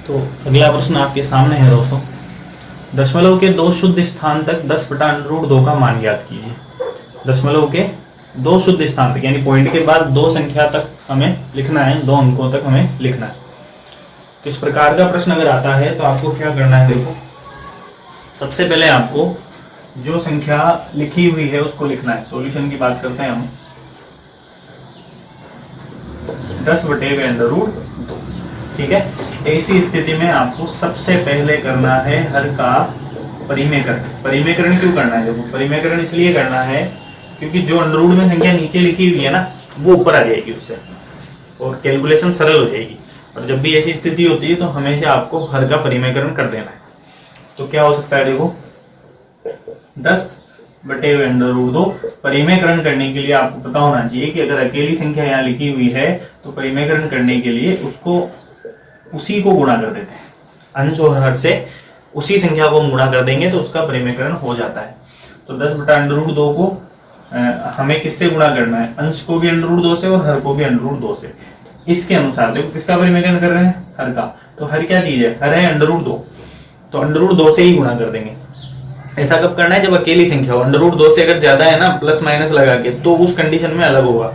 तो अगला प्रश्न आपके सामने है दोस्तों, दशमलव के 2 शुद्ध स्थान तक 10/√2 का मान ज्ञात कीजिए। दशमलव के 2 शुद्ध स्थान तक, यानी पॉइंट के बाद 2 संख्या तक हमें लिखना है, 2 अंकों तक हमें लिखना है। तो इस प्रकार का प्रश्न अगर आता है तो आपको क्या करना है, देखो सबसे पहले आपको जो संख्या लिखी हुई है उसको लिखना है। सॉल्यूशन की बात करते हैं हम। 10/√2, ठीक है। ऐसी स्थिति में आपको सबसे पहले करना है हर का परिमेयकरण। परिमेयकरण क्यों करना है, देखो परिमेयकरण इसलिए करना है क्योंकि जो अंडररूट में संख्या नीचे लिखी हुई है ना वो ऊपर आ जाएगी उससे, और कैलकुलेशन सरल हो जाएगी। और जब भी ऐसी स्थिति होती है तो हमेशा आपको हर का परिमेयकरण कर देना है। तो क्या हो सकता है, देखो 10/√2। परिमेयकरण करने के लिए आपको पता होना चाहिए कि अगर अकेली संख्या यहाँ लिखी हुई है तो परिमेयकरण करने के लिए उसी को गुणा कर देते हैं, अंश और हर से उसी संख्या को गुणा कर देंगे तो उसका परिमेयकरण हो जाता है। तो 10/√2 को हमें किससे गुणा करना है, अंश को भी √2 से और हर को भी √2 से। इसके अनुसार देखो किसका परिमेयकरण कर रहे हैं, हर का। तो हर क्या चीज है, हर है √2, तो √2 से ही गुणा कर देंगे। ऐसा कब करना है, जब अकेली संख्या हो। √2 से अगर ज्यादा है ना प्लस माइनस लगा के, तो उस कंडीशन में अलग होगा,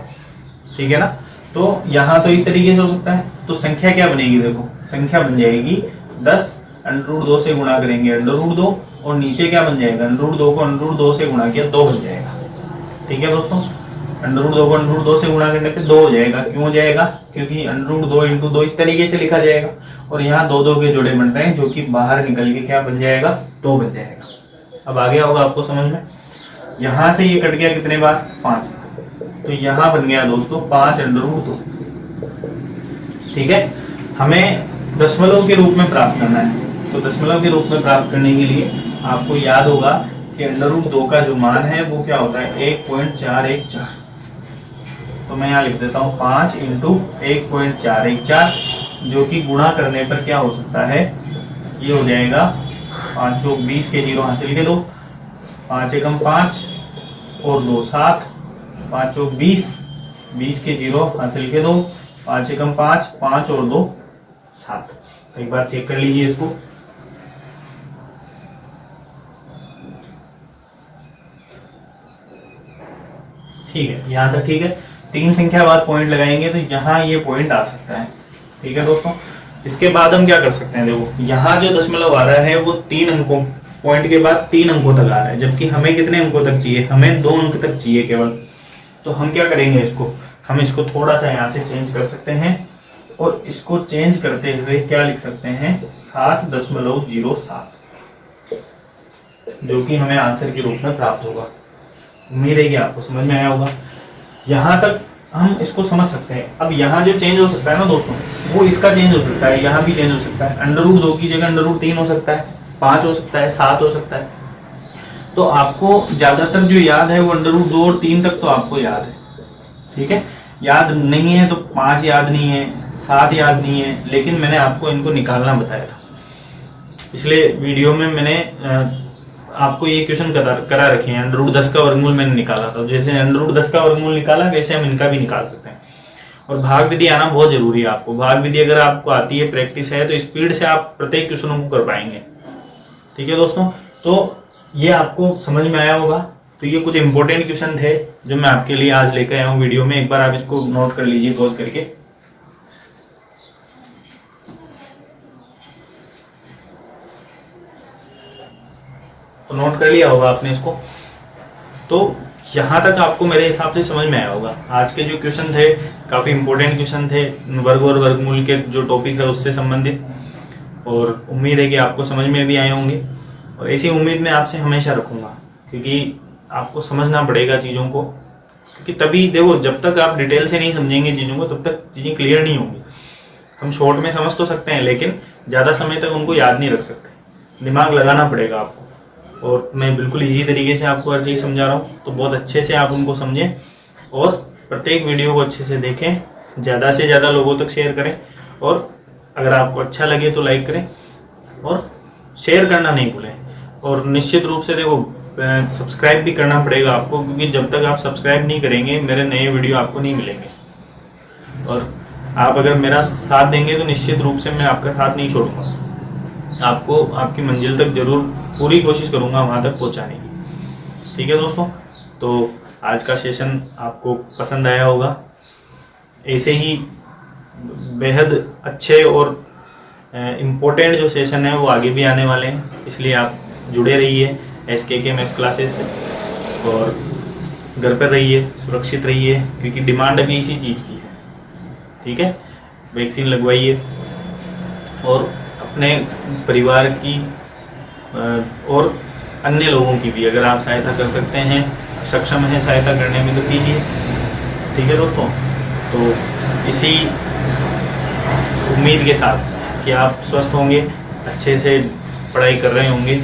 ठीक है ना। तो यहाँ तो इस तरीके से हो सकता है। तो संख्या क्या बनेगी, देखो संख्या बन जाएगी 10 √2 से गुणा करेंगे √2, और नीचे क्या बन जाएगा, √2 को √2 से गुणा किया 2 बन जाएगा, ठीक है दोस्तों। √2 को √2 से गुणा करने पे 2 हो जाएगा। क्यों हो जाएगा, क्योंकि √2 × 2 इस तरीके से लिखा जाएगा, और यहाँ 2 के जोड़े बन रहे हैं जो कि बाहर निकल के क्या बन जाएगा, 2 बन जाएगा। अब आ गया होगा आपको समझ में। यहाँ से ये कट गया कितने बार, 5, तो यहाँ बन गया दोस्तों 5/√2, ठीक है। हमें दशमलव के रूप में प्राप्त करना है। तो दशमलव के रूप में प्राप्त करने के लिए आपको याद होगा कि √2 का जो मान है वो क्या होता है, 1.414। तो मैं यहाँ लिख देता हूँ 5 × 1.414, जो कि गुणा करने पर क्या हो सकता है, ये हो जाएगा 5 × 20 के 0 हासिल के 2, 5 × 5 और 2 7, 5 × 20, 20 के 0 हासिल के 2, 5 × 5, 5 और 2 7। एक बार चेक कर लीजिए इसको। ठीक है, यहाँ तक ठीक है। 3 संख्या बाद पॉइंट लगाएंगे तो यहाँ ये पॉइंट आ सकता है, ठीक है दोस्तों। इसके बाद हम क्या कर सकते हैं, देखो यहाँ जो दशमलव आ रहा है वो 3 अंकों, पॉइंट के बाद 3 अंकों तक आ रहा है, जबकि हमें कितने अंकों तक चाहिए, हमें 2 अंक तक चाहिए केवल। तो हम क्या करेंगे, इसको हम इसको थोड़ा सा यहाँ से चेंज कर सकते हैं, और इसको चेंज करते हुए क्या लिख सकते हैं, 7.07, जो कि हमें आंसर के रूप में प्राप्त होगा। उम्मीद है कि आपको समझ में आया होगा। यहाँ तक हम इसको समझ सकते हैं। अब यहाँ जो चेंज हो सकता है ना दोस्तों, वो इसका चेंज हो सकता है, यहाँ भी चेंज हो सकता है। √2 की जगह √3 हो सकता है, 5 हो सकता है, 7 हो सकता है। तो आपको ज्यादातर जो याद है वो √2 और 3 तक तो आपको याद है, ठीक है। याद नहीं है तो 5 याद नहीं है, 7 याद नहीं है, लेकिन मैंने आपको इनको निकालना बताया था। पिछले वीडियो में मैंने आपको ये क्वेश्चन करा रखे हैं, √10 का वर्गमूल मैंने निकाला था। जैसे √10 का वर्गमूल निकाला, वैसे हम इनका भी निकाल सकते हैं। और भाग विधि आना बहुत जरूरी है आपको। भाग विधि अगर आपको आती है, प्रैक्टिस है, तो स्पीड से आप प्रत्येक क्वेश्चनों को कर पाएंगे, ठीक है दोस्तों। तो ये आपको समझ में आया होगा। तो ये कुछ इंपॉर्टेंट क्वेश्चन थे जो मैं आपके लिए आज लेकर आया हूँ वीडियो में। एक बार आप इसको नोट कर लीजिए पॉज करके। तो नोट कर लिया होगा आपने इसको। तो यहाँ तक आपको मेरे हिसाब से समझ में आया होगा। आज के जो क्वेश्चन थे काफी इंपॉर्टेंट क्वेश्चन थे, वर्ग और वर्गमूल के जो टॉपिक है उससे संबंधित। और उम्मीद है कि आपको समझ में भी आए होंगे, और ऐसी उम्मीद मैं आपसे हमेशा रखूंगा, क्योंकि आपको समझना पड़ेगा चीज़ों को। क्योंकि तभी देखो, जब तक आप डिटेल से नहीं समझेंगे चीज़ों को, तब तक चीज़ें क्लियर नहीं होंगी। हम शॉर्ट में समझ तो सकते हैं, लेकिन ज़्यादा समय तक उनको याद नहीं रख सकते। दिमाग लगाना पड़ेगा आपको। और मैं बिल्कुल इजी तरीके से आपको हर चीज़ समझा रहा हूँ, तो बहुत अच्छे से आप उनको समझें और प्रत्येक वीडियो को अच्छे से देखें, ज़्यादा से ज़्यादा लोगों तक शेयर करें। और अगर आपको अच्छा लगे तो लाइक करें और शेयर करना नहीं भूलें। और निश्चित रूप से देखो, सब्सक्राइब भी करना पड़ेगा आपको, क्योंकि जब तक आप सब्सक्राइब नहीं करेंगे मेरे नए वीडियो आपको नहीं मिलेंगे। और आप अगर मेरा साथ देंगे तो निश्चित रूप से मैं आपका साथ नहीं छोड़ूंगा। आपको आपकी मंजिल तक जरूर पूरी कोशिश करूंगा वहां तक पहुंचाने की, ठीक है दोस्तों। तो आज का सेशन आपको पसंद आया होगा। ऐसे ही बेहद अच्छे और इम्पोर्टेंट जो सेशन है वो आगे भी आने वाले हैं, इसलिए आप जुड़े रहिए SKK मैथ्स क्लासेस से। और घर पर रहिए, सुरक्षित रहिए, क्योंकि डिमांड अभी इसी चीज़ की है, ठीक है। वैक्सीन लगवाइए और अपने परिवार की और अन्य लोगों की भी अगर आप सहायता कर सकते हैं, सक्षम हैं सहायता करने में, तो कीजिए, ठीक है दोस्तों। तो इसी उम्मीद के साथ कि आप स्वस्थ होंगे, अच्छे से पढ़ाई कर रहे होंगे,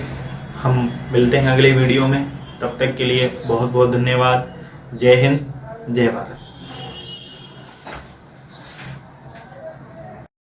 हम मिलते हैं अगले वीडियो में। तब तक के लिए बहुत बहुत धन्यवाद। जय हिंद, जय भारत।